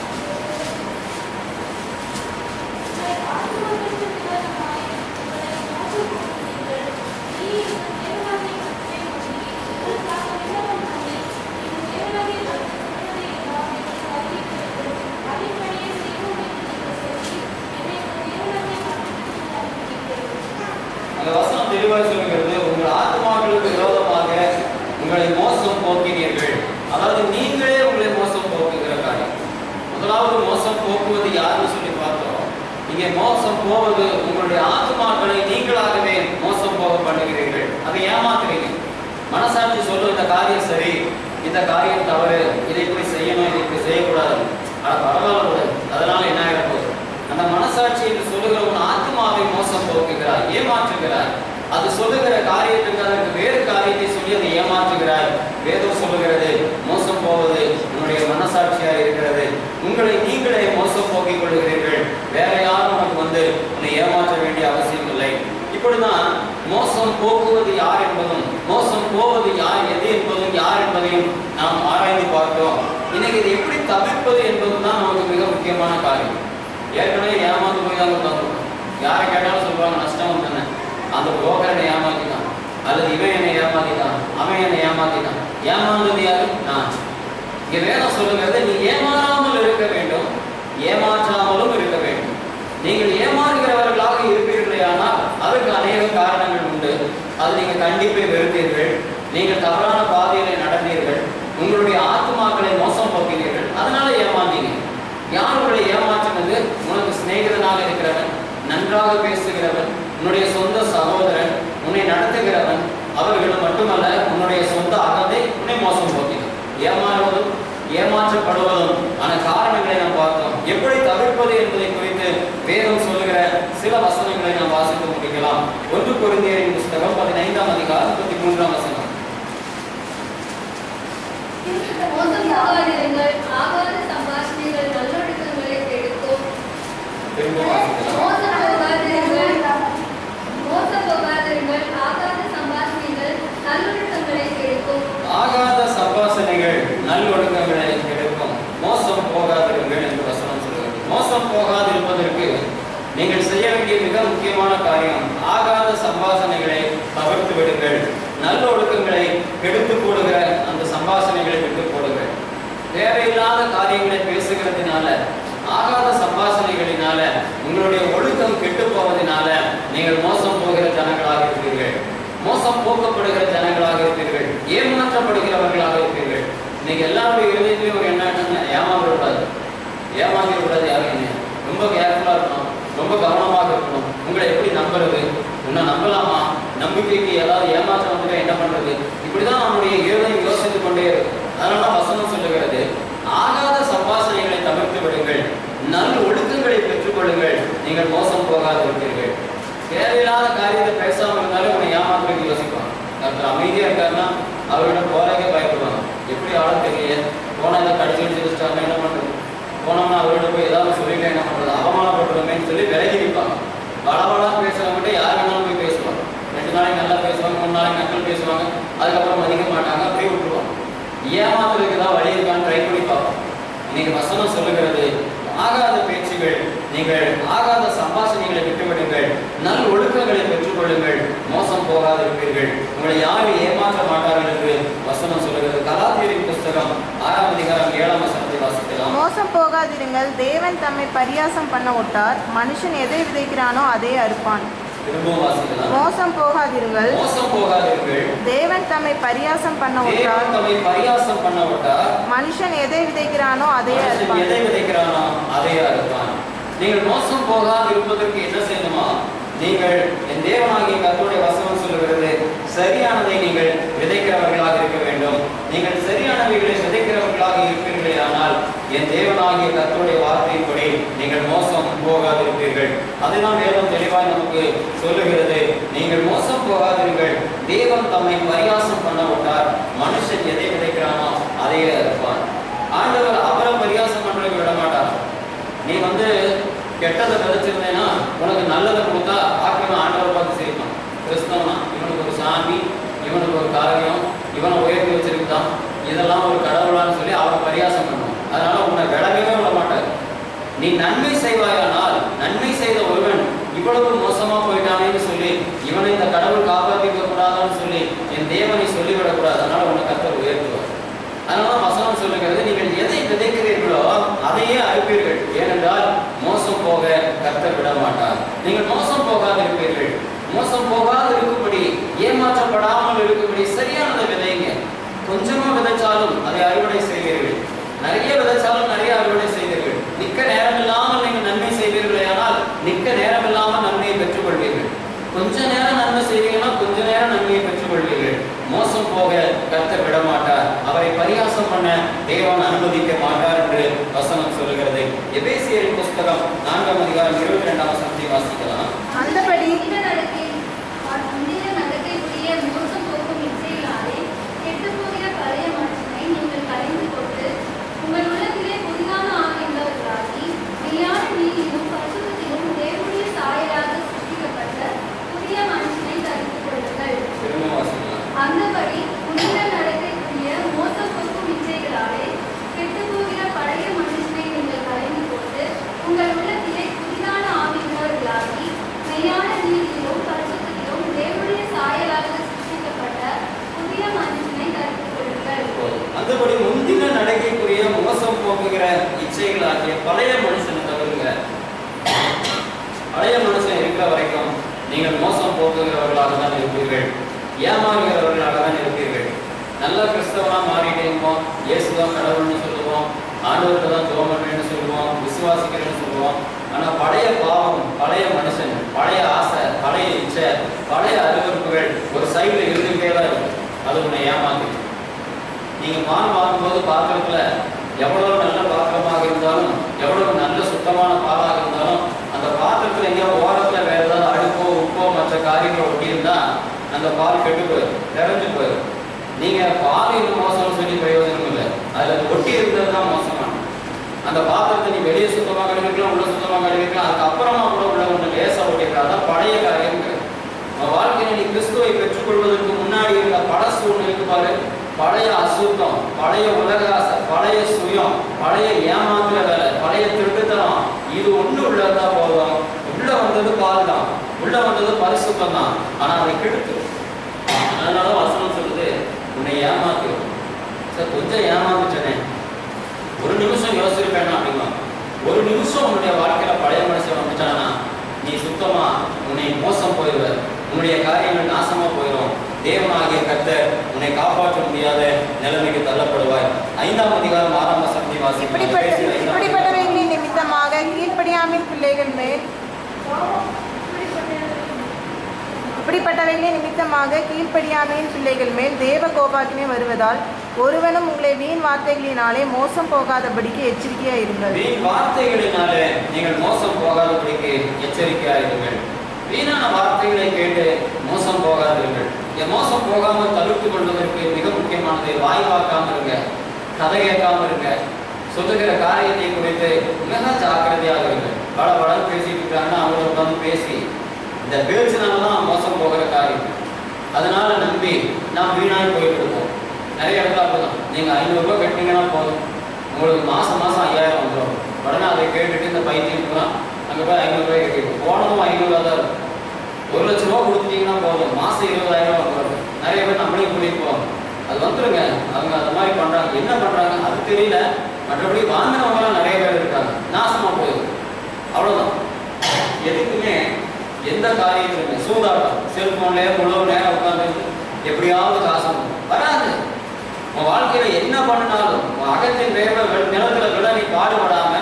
அந்த வசனம் தெளிவாக சொல்லுகிறது, உங்கள் ஆத்மாக்களுக்கு விரோதமாக உங்களை மோசம் போக்கினீர்கள். அதாவது நீங்களே உங்களை மோசம் போக்குகிற காரியம். முதலாவது மோசம் போக்குவது யாருன்னு சொல்லி பார்த்தோம். இங்கே மோசம் போவது உங்களுடைய ஆத்மாக்களை நீங்களாகவே மோசம் போக பண்ணுகிறீர்கள். அதை ஏமாத்துறீங்க. மனசாட்சி சொல்லும் இந்த காரியம் சரி, இந்த காரியம் தவறு, இதை இப்படி செய்யணும், இதை இப்படி செய்யக்கூடாது, பரவாயில்ல, அதனால என்ன ஆகிடப்போகுது. அந்த மனசாட்சி என்று சொல்லுகிற உன் ஆத்மாவை மோசம் போக்குகிறாய், ஏமாற்றுகிறாய். அது சொல்லுகிற காரியத்துக்கு அதற்கு வேறு காரியத்தை சொல்லி அதை ஏமாற்றுகிறாய். வேதம் சொல்லுகிறது, மோசம் போவது உன்னுடைய மனசாட்சியாக இருக்கிறது. உங்களை நீங்களே மோசம் போக்கிக் கொள்கிறீர்கள். வேற யாரும் உனக்கு உன்னை ஏமாற்ற வேண்டிய அவசியம் இல்லை. இப்படிதான் மோசம் போக்குவது யார் என்பதும் மோசம் போவது யார் எது என்பதும் யார் என்பதையும் நாம் ஆராய்ந்து பார்த்தோம். இன்னைக்கு இதை எப்படி தவிர்ப்பது என்பதும் தான் நமக்கு மிக முக்கியமான காரியம். ஏற்கனவே ஏமாந்து போய் தான் உட்காந்துருக்கோம். யாரை கேட்டாலும் சொல்லுவாங்க, நஷ்டம் தானே, அந்த புரோக்கரனை ஏமாத்திட்டான், அல்லது இவன் என்னை ஏமாத்திட்டான், அவன் என்னை ஏமாத்திட்டான். ஏமாந்தது யாரு? நான். இங்க வேதம் சொல்லுகிறது, நீ ஏமாறாமல் இருக்க வேண்டும், ஏமாற்றாமலும் இருக்க வேண்டும். நீங்கள் ஏமாறுகிறவர்களாக இருப்பீர்களே, ஆனால் அதற்கு அநேக காரணங்கள் உண்டு. அது நீங்கள் கண்டிப்பை வெறுத்தீர்கள், நீங்கள் தவறான பாதையிலே நடந்தீர்கள், உங்களுடைய ஆத்மாக்களை மோசம் போக்கினீர்கள், அதனால ஏமாந்தீங்க. யார் உங்களை ஏமாற்றினது? உனக்கு சிநேகிதனாக இருக்கிறவன், நன்றாக பேசுகிறவன், உன்னுடைய சொந்த சகோதரன், உன்னை நடத்துகிறவன். அவர்களும் மட்டுமல்ல, உன்னுடைய சொந்த அகத்தை உன்னை மோசம் போக்கினர். ஏமாறுவதும் ஏமாற்றப்படுவதும் ஆன காரணங்களை நாம் பார்த்தோம். எப்படி தவிர்ப்பது என்பதை குறித்து வேதம் சொல்லுகிற சில வசனங்களை நாம் வாசித்து முடிக்கலாம். 1 கொரிந்தியரின் புஸ்தகம் 15ஆம் அதிகாரம் 33ஆம் வசனம். ஆகாத சம்பாஷணைகள் நல்லொழுக்கங்களை கெடுக்கும். மோசம் போகாதிருங்கள் என்று வசனம் சொல்கிறது. மோசம் போகாதிருப்பதற்கு நீங்கள் செய்ய வேண்டிய மிக முக்கியமான காரியம், ஆகாத சம்பாஷணைகளை தவிர்த்து விடுங்கள். நல்லொழுக்கங்களை கெடுத்து போடுகிற அந்த சம்பாஷணைகளை விட்டு போடுங்கள். தேவையில்லாத காரியங்களை பேசுகிறதுனால, ஆகாத சம்பாஷணைகளினால உங்களுடைய ஒழுக்கம் கெட்டு போவதனால நீங்கள் மோசம் போகிற ஜனங்களாக இருப்பீர்கள், மோசம் போக்கப்படுகிற ஜனங்களாக இருப்பீர்கள், ஏமாற்றப்படுகிறவர்களாக இருப்பீர்கள். இன்னைக்கு எல்லாருடைய இருதயத்திலையும் ஒரு என்ன, ஏமாறக்கூடாது, ஏமாந்திடக்கூடாது. யாரும் ரொம்ப கேர்ஃபுல்லாக இருக்கணும், ரொம்ப கவனமாக இருக்கணும். உங்களை எப்படி நம்புறது, உன்னை நம்பலாமா, நம்பிக்கைக்கு ஏதாவது ஏமாற்றம் வந்துட்டு என்ன பண்றது, இப்படிதான் நம்முடைய இருதயம் யோசித்துக் கொண்டே இருக்கும். அதனால வசனம் சொல்லுகிறது, ஆகாத சம்பாஷணைகளை தவிர்த்து விடுங்கள், நல்ல ஒழுக்கங்களை பெற்றுக் கொள்ளுங்கள், நீங்கள் மோசம் போகாது இருப்பீர்கள். தேவையில்லாத காரியத்தை பேசாமல் இருந்தாலும் உன்னை ஏமாத்துறதுக்கு யோசிப்பாங்க. ஒருத்தர் அமைதியா இருக்காருன்னா அவர்கிட்ட போறதுக்கே பயப்படுவாங்க. எப்படி ஆளும் தெரியல, போனா இதை கடிச்சு வச்சுட்டாங்க, என்ன பண்றது, போனோம்னா அவர்கிட்ட போய் ஏதாவது சொல்லிட்டு என்ன பண்றது, அவமானப்படுறோமேன்னு சொல்லி விலகி நிற்பாங்க. வளவளா பேசுறவங்ககிட்ட யார் வேணாலும் போய் பேசுவாங்க. 2 நாளைக்கு நல்லா பேசுவாங்க, 3 நாளைக்கு நக்கல் பேசுவாங்க, அதுக்கப்புறம் மதிக்க மாட்டாங்க, அப்படியே விட்டுருவாங்க. ஏமாத்துறதுக்கு தான் வழி இருக்கான்னு ட்ரை பண்ணி பார்ப்போம். இன்னைக்கு வசனம் சொல்லுகிறது, ஆகாத பேச்சுகள், நீங்கள் ஆகாத சம்பாஷணைகளை விட்டுவிடுங்கள், நல் ஒழுக்கங்களை பெற்றுக்கொள்ளுங்கள், மோசம் போகாது இருப்பீர்கள், உங்களை யாரும் ஏமாற்ற மாட்டார்கள் என்று வசனம் சொல்லுகிறது. கலாத்தியரின் புஸ்தகம் 6ஆம் அதிகாரம் 7ஆம் வசனத்தை வாசிக்கலாம். மோசம் போகாதிருங்கள், தேவன் தம்மை பரியாசம் பண்ண விட்டார், மனுஷன் எதை விதைக்கிறானோ அதே அறுப்பான். மோசம் போகாதிருங்கள், மோசம் போகாதிருங்கள், தேவன் தம்மை பரியாசம் பண்ண விட்டார், மனுஷன் எதை விதைக்கிறானோ அதே அறுப்பான். எதை விதைக்கிறானோ அதே அறுப்பான். நீங்கள் மோசம் போகாது இருப்பதற்கு என்ன செய்யணுமா, நீங்கள் என் தேவனாகிய கர்த்தருடைய வசனம் சொல்லுகிறது, சரியானதை நீங்கள் விதைக்கிறவர்களாக இருக்க வேண்டும். நீங்கள் சரியானவைகளை விதைக்கிறவர்களாக இருப்பீர்களே, ஆனால் என் தேவனாகிய கர்த்தருடைய வார்த்தையின்படி நீங்கள் மோசம் போகாது இருப்பீர்கள். அதுதான் வேதம் தெளிவாய் நமக்கு சொல்லுகிறது. நீங்கள் மோசம் போகாதீர்கள், தேவன் தம்மை பரியாசம் பண்ண விட்டார், மனுஷன் எதை விதைக்கிறானோ அதையே அறுப்பான். ஆண்டவர் அவரை பரியாசம் பண்றதுக்கு விட மாட்டார். நீ கெட்டதை விதைச்சிருந்தேன்னா உனக்கு நல்லதை கொடுத்தா ஆக்கிரமம் ஆண்டவர் பார்த்து கிறிஸ்தவனா இவனுக்கு ஒரு சாமி, இவனுக்கு ஒரு காரியம், இவனை உயர்த்தி வச்சிருக்குதான், இதெல்லாம் ஒரு கடவுளான்னு சொல்லி அவரை பரியாசம் பண்ணுவோம். அதனால உன்னை விளங்கவே விட மாட்டார். நீ நன்மை செய்வாயானால், நன்மை செய்த ஒருவன் இவ்வளவு மோசமா போயிட்டானேன்னு சொல்லி இவனை இந்த கடவுள் காப்பாற்றிக்க கூடாதான்னு சொல்லி என் தேவனை சொல்லிவிடக்கூடாது. அதனால உன்னை கர்த்தர் உயர்த்துவார். அதனால வசனம் சொல்லுகிறது, நீங்கள் எதை விதைக்கிறீர்களோ அதையே அறுப்பீர்கள். ஏனென்றால் மோசம் போக கர்த்தர் விட மாட்டார். நீங்கள் மோசம் போகாது இருப்பீர்கள். மோசம் போகாது இருக்கும்படி, ஏமாற்றப்படாமல் இருக்கும்படி சரியானதை விதைங்க. கொஞ்சமா விதைச்சாலும் அதை அறுவடை செய்வீர்கள். நிறைய விதைச்சாலும் நிறைய அறுவடை செய்வீர்கள். நிற்க நேரம் இல்லாமல் நீங்கள் நன்மை செய்வீர்களே, ஆனால் நிற்க நேரம் இல்லாமல் நன்மையை பெற்றுக்கொள்வீர்கள். கொஞ்ச நேரம் நன்மை செய்வீங்கன்னா கொஞ்ச நேரம் நன்மையை பெற்றுக்கொள்வீர்கள். மோசம் போக கர்த்தர் விட மாட்டார். அவரை பரியாசம் பண்ண தேவன் அனுமதிக்க மாட்டார் என்று வசனம் சொல்லுகிறது. எபேசியரின் புஸ்தகம் 4ஆம் அதிகாரம் 22ஆம் வசனத்தை வாசிக்கலாம். அந்தபடி மோசம் போக்கும் இச்சைகளாலே கெட்டுப்போகிற பழைய மனுஷனை நீங்கள் கலைந்து கொண்டு உங்கள் உள்ளத்திலே புதிதான ஆவி உள்ளவர்களாகி மெய்யான நீதியிலும் பரிசுத்தத்திலும் தேவனுடைய சாயலாக சிருஷ்டிக்கப்பட்ட புதிய மனுஷனை தரித்துக் கொள்ளுங்கள். அந்தபடி புனித நடக்கைக்குரிய மோசம் போக்கும் இச்சைகளாலே கெட்டுப்போகிற பழைய மனுஷனை நீங்கள் கலைந்து கொண்டு உங்கள் உள்ளத்திலே புதிதான ஆவி உள்ளவர்களாகி மெய்யான நீதியிலும் பரிசுத்தத்திலும் தேவனுடைய சாயலாக சிருஷ்டிக்கப்பட்ட புதிய மனுஷனை தரித்துக் கொள்ளுங்கள். அந்தபடி முந்தின நடக்கைக்குரிய மோசம் போக்குகிற இச்சைகளாகிய பழைய மனுஷனை தவிருங்க. பழைய மனுஷன் இருக்கிற வரைக்கும் நீங்கள் மோசம் போக்குகிறவர்களாக தான் இருப்பீர்கள், ஏமாறுகிறவர்களாக தான் இருப்பீர்கள். நல்ல கிறிஸ்தவனா மாறிட்டேமோ, இயேசுதான் கடவுள்னு சொல்லுவோம், ஆண்டவருக்கு தான் ஜெபம் பண்றேன்னு சொல்லுவோம், விசுவாசிக்கிறேன்னு சொல்லுவோம். ஆனா பழைய பாவம், பழைய மனுஷன், பழைய ஆசை, பழைய இச்சை, பழைய அறிவிப்புகள் ஒரு சைடுல இருந்துகிட்டே தான் இருக்கு. அது உன்னை ஏமாந்து. நீங்க பால் வாங்கும்போது பாத்திரத்துல எவ்வளவு நல்ல பாத்திரமாக இருந்தாலும், எவ்வளவு நல்ல சுத்தமான பாலாக இருந்தாலும், அந்த பாத்திரத்துல எங்கேயோ ஓரத்துல வேற ஏதாவது அழுப்போ உப்போ மற்ற காரியங்களோ ஒட்டி இருந்தா அந்த பால் கெட்டு போயிடும், நிறைஞ்சு போயிடும். நீங்க பால் இன்னும் மோசம்னு சொல்லி பிரயோஜனம் இல்லை, அதுல ஒட்டி இருந்தது தான் மோசமான. அந்த பாத்திரத்தை நீ வெளியே சுத்தமாக கழுவிக்கலாம், உள்ள சுத்தமாக கழுவிக்கலாம், அதுக்கப்புறமா கூட உள்ள ஒன்று லேசா ஒட்டிக்கலாம். அதான் பழைய காரியம். உன் வாழ்க்கையில நீ கிறிஸ்துவை பெற்றுக்கொள்வதற்கு முன்னாடி இருந்த பழசு ஒன்று இருக்கு பாரு. பழைய அசுத்தம், பழைய உலகாசை, பழைய சுயம், பழைய ஏமாத்துற வேலை, பழைய திருட்டுத்தனம், இது ஒண்ணு உள்ளதான் போதும். உள்ள வந்தது பால் தான், உள்ள வந்தது பரிசுத்தம் தான். ஆனா அதை கெடுத்து. அதனால வசனம் சொல்லுது, உன்னை ஏமாத்து. சார் கொஞ்சம் ஏமாந்துட்டனே, ஒரு நிமிஷம் யோசிச்சிருப்பேனா அப்படிமா. ஒரு நிமிஷம் உன்னுடைய வாழ்க்கையில பழைய மனுஷன் வந்துட்டானா நீ சுத்தமா உன்னை மோசம் போயிடுவ, உன்னுடைய காரியங்கள் நாசமா போயிடும். தேவனாகிய கர்த்தர் உன்னை காப்பாற்ற முடியாத நிலைமைக்கு தள்ளப்படுவாய். 5ஆம் அதிகாரம் 6ஆம் வசனத்தை வாசிக்கலாம். இப்படிப்பட்டவைகளின் நிமித்தமாக கீழ்ப்படியாமல் பிள்ளைகள் மேல் இப்படிப்பட்டவைகளின் நிமித்தமாக கீழ்ப்படியாமையின் பிள்ளைகள் மேல் தேவ கோபாக்கினை வருவதால் ஒருவனும் உங்களை வீண் வார்த்தைகளினாலே மோசம் போகாதபடிக்கு எச்சரிக்கையா இருங்கள். வீண் வார்த்தைகளினாலே நீங்கள் மோசம் போகாதபடிக்கு எச்சரிக்கையா இருங்கள். வீணான வார்த்தைகளை கேட்டு மோசம் போகாதீர்கள். மோசம் போகாமல் தவிர்த்து கொள்வதற்கு மிக முக்கியமானது வாய் பார்க்காம இருங்க, கதை கேட்காம இருங்க, சொல்லுகிற காரியத்தை குறித்து மிக ஜாக்கிரதையாக இருங்க. பல படம் பேசிட்டு இருக்காங்கன்னா அவங்கள உட்காந்து பேசி இந்த பேச்சினால்தான் மோசம் போகிற காரியம். அதனால நம்பி நாம் வீணாய் போயிட்டு இருக்கோம். நிறைய இடத்துல அப்படிதான். நீங்க 500 ரூபாய் கட்டினீங்கன்னா போதும், உங்களுக்கு மாசம் 5000 வந்துடும். உடனே அதை கேட்டுட்டு இந்த பைத்தியம் போகலாம், அங்கே போய் 500 ரூபாய் கட்டிடும். போனதும் 500 தான் இருக்கும். 1 லட்ச ரூபா கொடுத்துட்டீங்கன்னா போதும், மாசம் 20,000 வந்துடும். நிறைய பேர் நம்மளையும் கூட்டிட்டு போவாங்க. அது வந்துருங்க. அவங்க அந்த மாதிரி பண்றாங்க. என்ன பண்றாங்க அது தெரியல. மற்றபடி வாங்கினவங்களாம் நிறைய பேர் இருக்காங்க. நாசமா போயிடும். அவ்வளவுதான். எதுக்குமே எந்த காரியத்திலுமே சூதாட்டம், செல்போன்ல முழு நேரம் உட்காந்து எப்படியாவது காசு வராது. உன் வாழ்க்கையில என்ன பண்ணினாலும் உன் அகத்தின் வேர்வை நிலத்துல விட நீ பாடுபடாம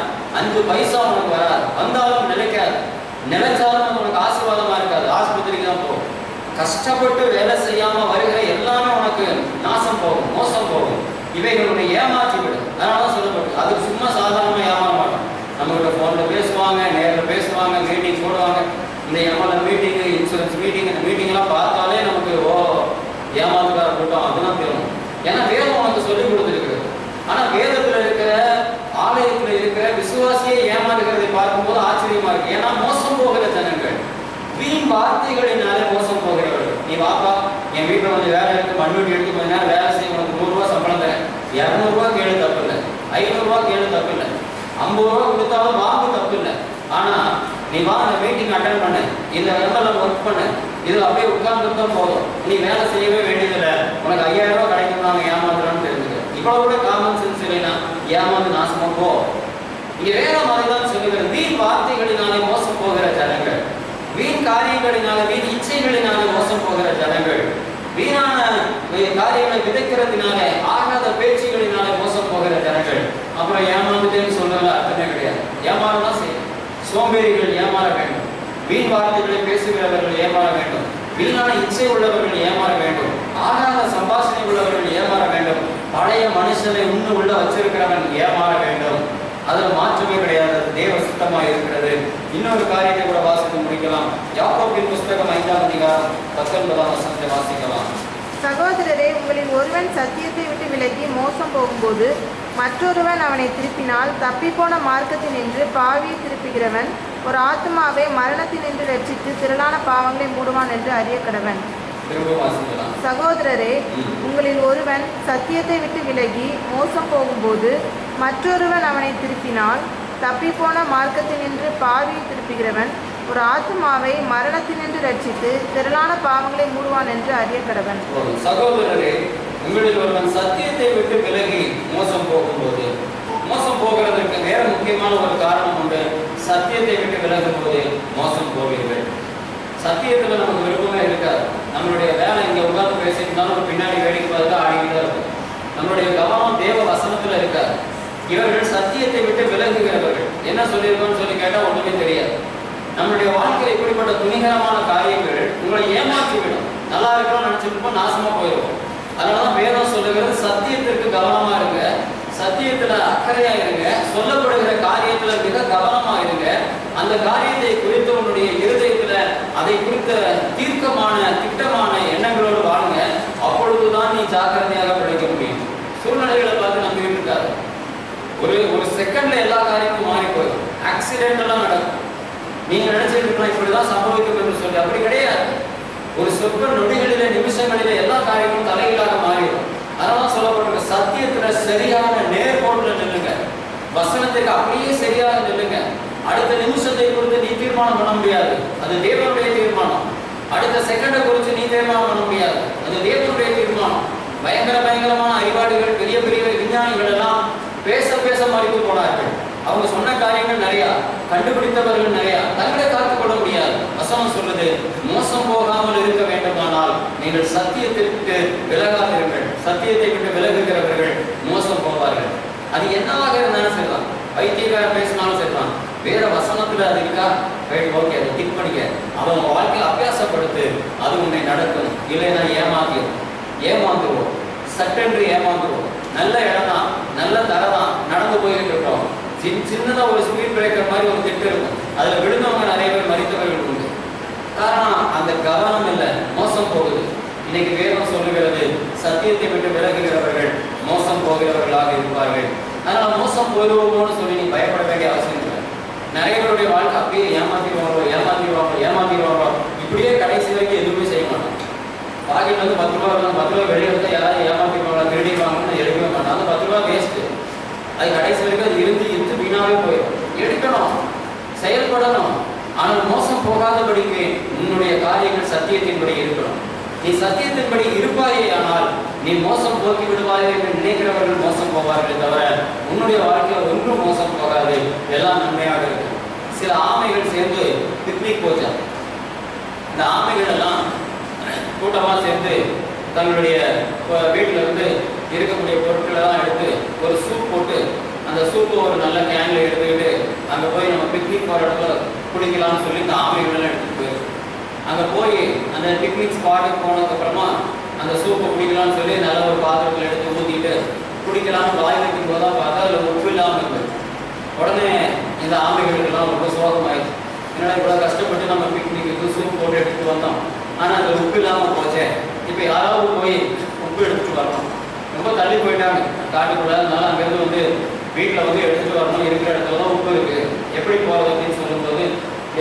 5 பைசா உனக்கு வராது. வந்தாலும் நிலைக்காது. நிலைச்சாலும் உனக்கு ஆசீர்வாதமா இருக்காது. ஆஸ்பத்திரிக்கு தான் போகும். கஷ்டப்பட்டு வேலை செய்யாம வருகிற எல்லாமே உனக்கு நாசம் போகும், மோசம் போகும். இவைகள் உன்னை ஏமாற்றி விடும். அதனாலதான் சொல்லப்பட்டு அதுக்கு சும்மா சாதாரணமா ஏமாற மாட்டோம். நம்மகிட்ட போன்ல பேசுவாங்க, நேரில் பேசுவாங்க, மீட்டிங் போடுவாங்க. இந்த எம்எல்ஏ மீட்டிங், இன்சூரன்ஸ் மீட்டிங், இந்த மீட்டிங் எல்லாம் பார்த்தாலே நமக்கு ஏமாத்துக்கார கூட்டம் அதெல்லாம் தெரியும். ஏன்னா வேதம் உனக்கு சொல்லிக் கொடுத்துருக்குது. ஆனா வேதத்துல இருக்கிற ஆலயத்துல இருக்கிற விசுவாசியை ஏமாறுகிறதை பார்க்கும்போது ஆச்சரியமா இருக்கு. ஏன்னா மோசம் போகிற ஜனங்கள், வீண் வார்த்தைகளினாலே மோசம் போகிறவர்கள். நீ வாப்பா என் வீட்டில் கொஞ்சம் வேலை இருக்கு, மண்வெட்டி எடுத்து கொஞ்ச நேரம் வேலை செய்ய, உனக்கு 100 ரூபா சம்பளம் தரேன், 200 ரூபா கேளு தப்பு இல்லை, 500 ரூபா கேளு தப்பு இல்லை, 50 ரூபா கொடுத்தாலும் வாங்க தப்பு இல்லை. ஆனா நீ வா, அந்த மீட்டிங் அட்டன் பண்ணு, இந்த லெவலில் ஒர்க் பண்ணு, இது அப்படியே உட்கார்ந்துருந்தா போதும், நீ வேலை செய்யவே வேண்டியதில்லை, உனக்கு 5000 ரூபா கிடைக்கும், நாங்கள் ஏமாந்துறோம்னு தெரிஞ்சுக்க. இவ்வளவு கூட காமன் சென்ஸ் இல்லைன்னா ஏமாந்து நாசமா போ. இங்க வேற மாதிரிதான் சொல்லுகிற வீண் வார்த்தைகளினாலே மோசம் போகிற ஜனங்கள், வீண் காரியங்களினால வீண் இச்சைகளினாலே மோசம் போகிற ஜனங்கள், வீணான காரியங்களை விதைக்கிறதுனால ஆகாத பேச்சுகளினாலே மோசம் போகிற ஜனங்கள். அப்புறம் ஏமாந்துட்டேன்னு சொல்றதுல அர்த்தமே கிடையாது. ஏமாறதான் செய்யும். சோம்பேறிகள் ஏமாற வேண்டும், வீண் வார்த்தைகளை பேசுகிறவர்கள் ஏமாற வேண்டும், வீணான இச்சை உள்ளவர்கள் ஏமாற வேண்டும், ஆகாத சம்பாஷணை உள்ளவர்கள் ஏமாற வேண்டும், பழைய மனுஷனை உள்ள வச்சிருக்கிறவன் ஏமாற வேண்டும். அதுல மாற்றமே கிடையாது. தேவ சுத்தமாக இருக்கிறது. இன்னொரு காரியத்தை கூட வாசித்து முடிக்கலாம். யாக்கோபின் புஸ்தகம் 5ஆம் அதிகாரம் 19ஆம் வசனத்தை வாசிக்கலாம். சகோதரரே, உங்களில் ஒருவன் சத்தியத்தை விட்டு விலகி மோசம் போகும்போது மற்றொருவன் அவனை திருப்பினால், தப்பிப்போன மார்க்கத்தினின்று பாவியை திருப்புகிறவன் ஒரு ஆத்மாவை மரணத்தினின்று ரட்சித்து திரளான பாவங்களை மூடுவான் என்று அறிய கடவன். சகோதரரே, உங்களில் ஒருவன் சத்தியத்தை விட்டு விலகி மோசம் போகும்போது மற்றொருவன் அவனை திருப்பினால், தப்பிப்போன மார்க்கத்தினின்று பாவியை திருப்புகிறவன் ஒரு ஆத்மாவை மரணத்தினின்று ரட்சித்து திரளான பாவங்களை மூடுவான் என்று அறிய கடவன். சகோதரரே, உங்களில் ஒருவன் சத்தியத்தை விட்டு விலகி மோசம் போகும்போது, மோசம் போகிறதுக்கு வேற முக்கியமான ஒரு காரணம் உண்டு. சத்தியத்தை விட்டு விலகும் போது மோசம் போவீர்கள். சத்தியத்துல நமக்கு விருப்பமே இருக்காது. நம்மளுடைய வேலை இங்க உட்கார்ந்து பேசியிருந்தாலும் பின்னாடி வேடிக்கை பார்த்து ஆடிக்கிட்டு இருக்கும். நம்மளுடைய கவனம் தேவ வசனத்துல இருக்காது. இவர்கள் சத்தியத்தை விட்டு விலகுகிறவர்கள். என்ன சொல்லியிருக்கோன்னு சொல்லி கேட்டா ஒண்ணுமே தெரியாது. நம்மளுடைய வாழ்க்கையில் இப்படிப்பட்ட துணிகரமான காரியங்கள் உங்களை ஏமாற்றிவிடும். நல்லா இருக்கணும்னு நினைச்சிட்டு இருப்போம், நாசமா போயிடுவோம். அதனாலதான் வேதம் சொல்லுகிறது, சத்தியத்திற்கு கவனமா இருங்க, சத்தியத்துல அக்கறையா இருங்க, சொல்லப்படுகிற காரியத்துல மிக கவனமா இருங்க. அந்த காரியத்தை குறித்த உன்னுடைய இருதயத்துல அதை குறித்த தீர்க்கமான திட்டமான எண்ணங்களோடு வாழுங்க. அப்பொழுதுதான் நீ ஜாக்கிரதையாக பிழைக்க முடியும். சூழ்நிலைகளை பார்த்து நம்பிக்கிட்டு இருக்காது. ஒரு செகண்ட்ல எல்லா காரியமும் மாறி போயிடும். ஆக்சிடென்ட் எல்லாம் நடக்கும். நீங்க நினைச்சிட்டு இருக்கலாம் இப்படிதான் சம்பவிக்கும் என்று சொல்லி, அப்படி கிடையாது. ஒரு சொற்ப நொடிகளிலே நிமிஷங்களிலே எல்லா காரியமும் தலைகீழாக மாறிடும். அதனால சொல்லப்பட்டிருக்க சத்தியத்துல சரியான நேர்கோட்டில் நில்லுங்க. வசனத்துக்கு அப்படியே சரியாக நில்லுங்க. அடுத்த நிமிஷத்தை குறித்து நீ தீர்மானம் பண்ண முடியாது, அது தேவனுடைய தீர்மானம். அடுத்த செகண்டை குறித்து நீ தீர்மானம் பண்ண முடியாது, அது தேவனுடைய தீர்மானம். பயங்கரமான அறிவாளிகள், பெரிய பெரிய விஞ்ஞானிகள் எல்லாம் பேச பேச மறித்து போனார்கள். அவங்க சொன்ன காரியங்கள் நிறைய, கண்டுபிடித்தவர்கள் நிறைய, தங்களை காத்துக் கொள்ள முடியாது. வசனம் சொல்லுது, மோசம் போகாமல் இருக்க வேண்டுமானால் நீங்கள் சத்தியத்திற்கு விலகாதீர்கள். சத்தியத்தை விட்டு விலகுகிறவர்கள் மோசம் போவார்கள். அது என்னவாக இருந்தாலும் சரிதான், வைத்தியக்காரர் பேசினாலும் சரிதான், வேற வசனத்துல அது இருக்கா, ஓகே, அதை டிக் பண்ணிக்க, அவன் வாழ்க்கையை அபியாசப்படுத்து, அது உன்னை நடக்கும். இல்லைன்னா ஏமாந்துருவோம், சட்டென்று ஏமாந்துருவோம். நல்ல இடம் தான், நல்ல தரதான், நடந்து போயிட்டு இருக்கோம். சின்னதா ஒரு ஸ்பீட் பிரேக்கர் மாதிரி ஒரு திட்டு இருக்கும், அதுல விழுந்தவங்க நிறைய பேர் மறித்தவர்கள் உண்டு. காரணம் அந்த கவனம் இல்லை, மோசம் போகுது. இன்னைக்கு வேதம் சொல்லுகிறது, சத்தியத்தை விட்டு விலகுகிறவர்கள் மோசம் போகிறவர்களாக இருப்பார்கள். அதனால மோசம் போயிடுவோம்னு சொல்லி நீ பயப்பட வேண்டிய அவசியம் இல்லை. நிறைய பேருடைய வாழ்க்கை அப்படியே ஏமாத்திடுவாங்க. இப்படியே கடைசி வரைக்கும் எதுவுமே செய்ய மாட்டாங்க. பாக்கெட் வந்து 10 ரூபா இருந்தாலும் 10 ரூபா வெளியே எடுத்தால் யாராவது ஏமாத்திடுவாங்களா, திருடிடுவாங்கன்னு எடுக்கவே மாட்டாங்க. அந்த 10 ரூபா வேஸ்ட்டு. அது கடைசி வரைக்கும் அது இருந்து வீணாவே போயிடும். எடுக்கணும், செயல்படணும். ஆனால் மோசம் போகாதபடிக்கு உன்னுடைய காரியங்கள் சத்தியத்தின்படி இருக்கணும். நீ சத்தியத்தின்படி இருப்பாயே, ஆனால் நீ மோசம் போக்கி விடுவாயே என்று நினைக்கிறவர்கள் மோசம் போவார்களே தவிர உன்னுடைய வாழ்க்கையில் ஒன்றும் மோசம் போகாது, எல்லாம் நன்மையாக இருக்கும். சில ஆமைகள் சேர்ந்து பிக்னிக் போச்சா. இந்த ஆமைகள் எல்லாம் கூட்டமாக சேர்ந்து தங்களுடைய வீட்டில் இருந்து இருக்கக்கூடிய பொருட்களை எல்லாம் எடுத்து ஒரு சூப் போட்டு, அந்த சூப்பை ஒரு நல்ல கேன்ல எடுத்துக்கிட்டு அங்கே போய் நம்ம பிக்னிக் போகிற இடத்துல குடிக்கலாம்னு சொல்லி இந்த ஆமைகள் எல்லாம் எடுத்துட்டு போயிடும். அங்கே போய் அந்த பிக்னிக் ஸ்பாட்டுக்கு போனதுக்கப்புறமா அந்த சூப்பை குடிக்கலாம்னு சொல்லி நல்ல ஒரு பாத்திரத்தில் எடுத்து ஊற்றிட்டு குடிக்கலாம்னு வாய் வைக்கும் போது தான் பார்த்தா அதில் உப்பு இல்லாமல் இருந்தது. உடனே இந்த ஆமைகளுக்கெல்லாம் ரொம்ப சோகமாயிடுச்சு. என்னடா இவ்வளோ கஷ்டப்பட்டு நம்ம பிக்னிக்கு சூப் போட்டு எடுத்துட்டு வந்தோம், ஆனால் அதில் உப்பு இல்லாமல் போச்சே, இப்போ யாராவது போய் உப்பு எடுத்துட்டு வரணும். ரொம்ப தள்ளி போயிட்டாங்க காட்டுக்குள்ள, அதனால அங்கேருந்து வந்து வீட்டில் வந்து எடுத்துட்டு வரணும். இருக்கிற இடத்துல தான் உப்பு இருக்கு, எப்படி போகிறது அப்படின்னு சொல்லும்போது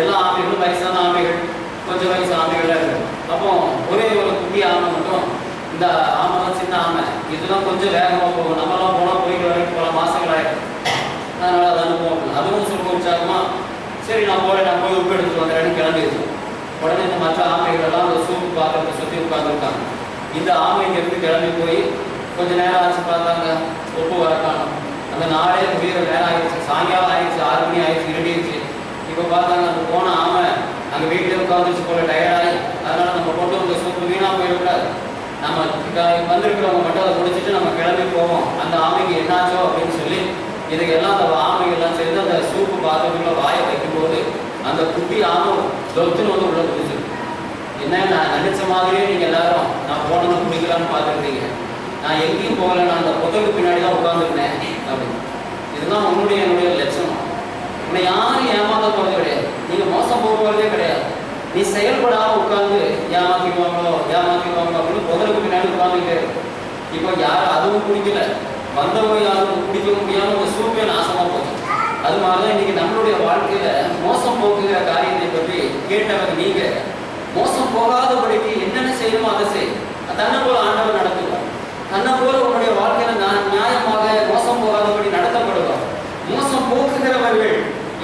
எல்லா ஆமைகளும் வயசான ஆமைகள், கொஞ்சம் வயசு ஆமைகளாக இருக்கு. அப்போ ஒரே ஒரு குட்டி ஆமை மட்டும், இந்த ஆமை தான் சின்ன ஆமை, இதெல்லாம் கொஞ்சம் வேகமாக போகும், நம்மளாம் போனால் போயிட்டு வரைக்கும் பல மாதங்கள் ஆகிடும், அதனால் அது அனுபவம். அதுவும் சொல்ல உற்சாகமா, சரி நான் போய் உப்பு எடுத்துட்டு வந்துடுறேன்னு கிளம்பிடுவோம். உடனே இந்த மற்ற ஆமைகளெல்லாம் அந்த சூப்பு பாத்திரத்தை சுற்றி உட்காந்துருக்காங்க. இந்த ஆமை இங்கேருந்து கிளம்பி போய் கொஞ்ச நேரம் ஆச்சு, பார்த்தாங்க உப்பு வர காணும். அந்த நாளே முடிகிற நேரம் ஆகிடுச்சு, சாயங்காலம் ஆகிடுச்சு, 6 மணி ஆகிடுச்சு, இருட்டிடுச்சு. இப்போ பார்த்தாங்க அந்த போன ஆமை அங்கே வீட்டிலே உட்காந்துருச்சு போல டயர்டாகி, அதனால் நம்ம கொண்டு வந்த சூப்பு வீணாக போயிடக்கூடாது, நம்ம வந்திருக்கிறவங்க மட்டும் அதை முடிச்சுட்டு நம்ம கிளம்பி போவோம், அந்த ஆமைக்கு என்னாச்சோ அப்படின்னு சொல்லி இதுக்கெல்லாம் அந்த ஆமைகள்லாம் சேர்ந்து அந்த சூப்பு பாத்திரத்துக்குள்ள வாயை வைக்கும்போது அந்த குட்டி ஆமை தொத்துன்னு வந்து உள்ள குடிச்சிருக்கு. என்ன, நான் நினைச்ச மாதிரியே நீங்கள் எல்லாரும் நான் போனது குடிக்கலான்னு பார்த்துருக்கீங்க, நான் எங்கேயும் போகலை, நான் அந்த புதருக்கு பின்னாடி தான் உட்காந்துருந்தேன் அப்படின்னு. இதுதான் என்னுடைய லட்சணம். உன்னை யாரும் ஏமாத்த போகிறது கிடையாது, நீங்கள் மோசம் போகிறதே கிடையாது. நீ செயல்படாமல் உட்காந்து ஏமாத்திடுவாங்களோ அப்படின்னு புதருக்கு பின்னாடி உட்காந்துக்கிட்டே இருக்கும். இப்போ யாரும் அதுவும் குடிக்கல, வந்தவங்க யாரும் குடிக்க முடியாமல் ஒரு சூப்பே நாசமாக போச்சு. அது மாதிரிதான் இன்னைக்கு நம்மளுடைய வாழ்க்கையில மோசம் போக்குகிற காரியத்தை பற்றி கேட்டவர் நீங்க. மோசம் போகாதபடிக்கு என்னென்ன செய்யணுமோ அதை செய், தன்னை போல ஆண்டவர் நடத்துவார். தன்னை போல உன்னுடைய வாழ்க்கையில நான் நியாயமாக மோசம் போகாதபடி நடத்தப்படுவார். மோசம் போக்குகிறவர்கள்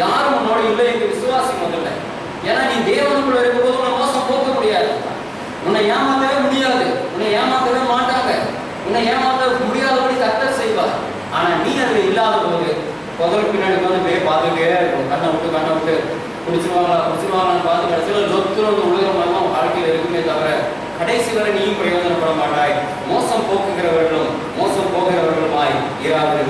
யாரும் உன்னோட இல்லை என்று விசுவாசி முதல்ல. ஏன்னா நீ தேவனுக்குள்ள இருக்கும்போது உன்னை மோசம் போக்க முடியாது, உன்னை ஏமாத்தவே முடியாது, உன்னை ஏமாத்தவே மாட்டாங்க, உன்னை ஏமாத்த முடியாதபடி கர்த்தர் செய்வார். ஆனா நீ அதுல இல்லாத போது புதருக்கு பின்னாடி வந்து போய் பார்த்துட்டே இருக்கும், கண்ணை விட்டு குடிச்சிருவாங்களான்னு பார்த்து கடைசியில் லொத்துன்னு உலக மாதிரிலாம் வாழ்க்கையில் இருக்குமே தவிர கடைசி வரை நீயும் பிரயோஜனப்பட மாட்டாய். மோசம் போக்குகிறவர்களும் மோசம் போகிறவர்களுமாய் இராது.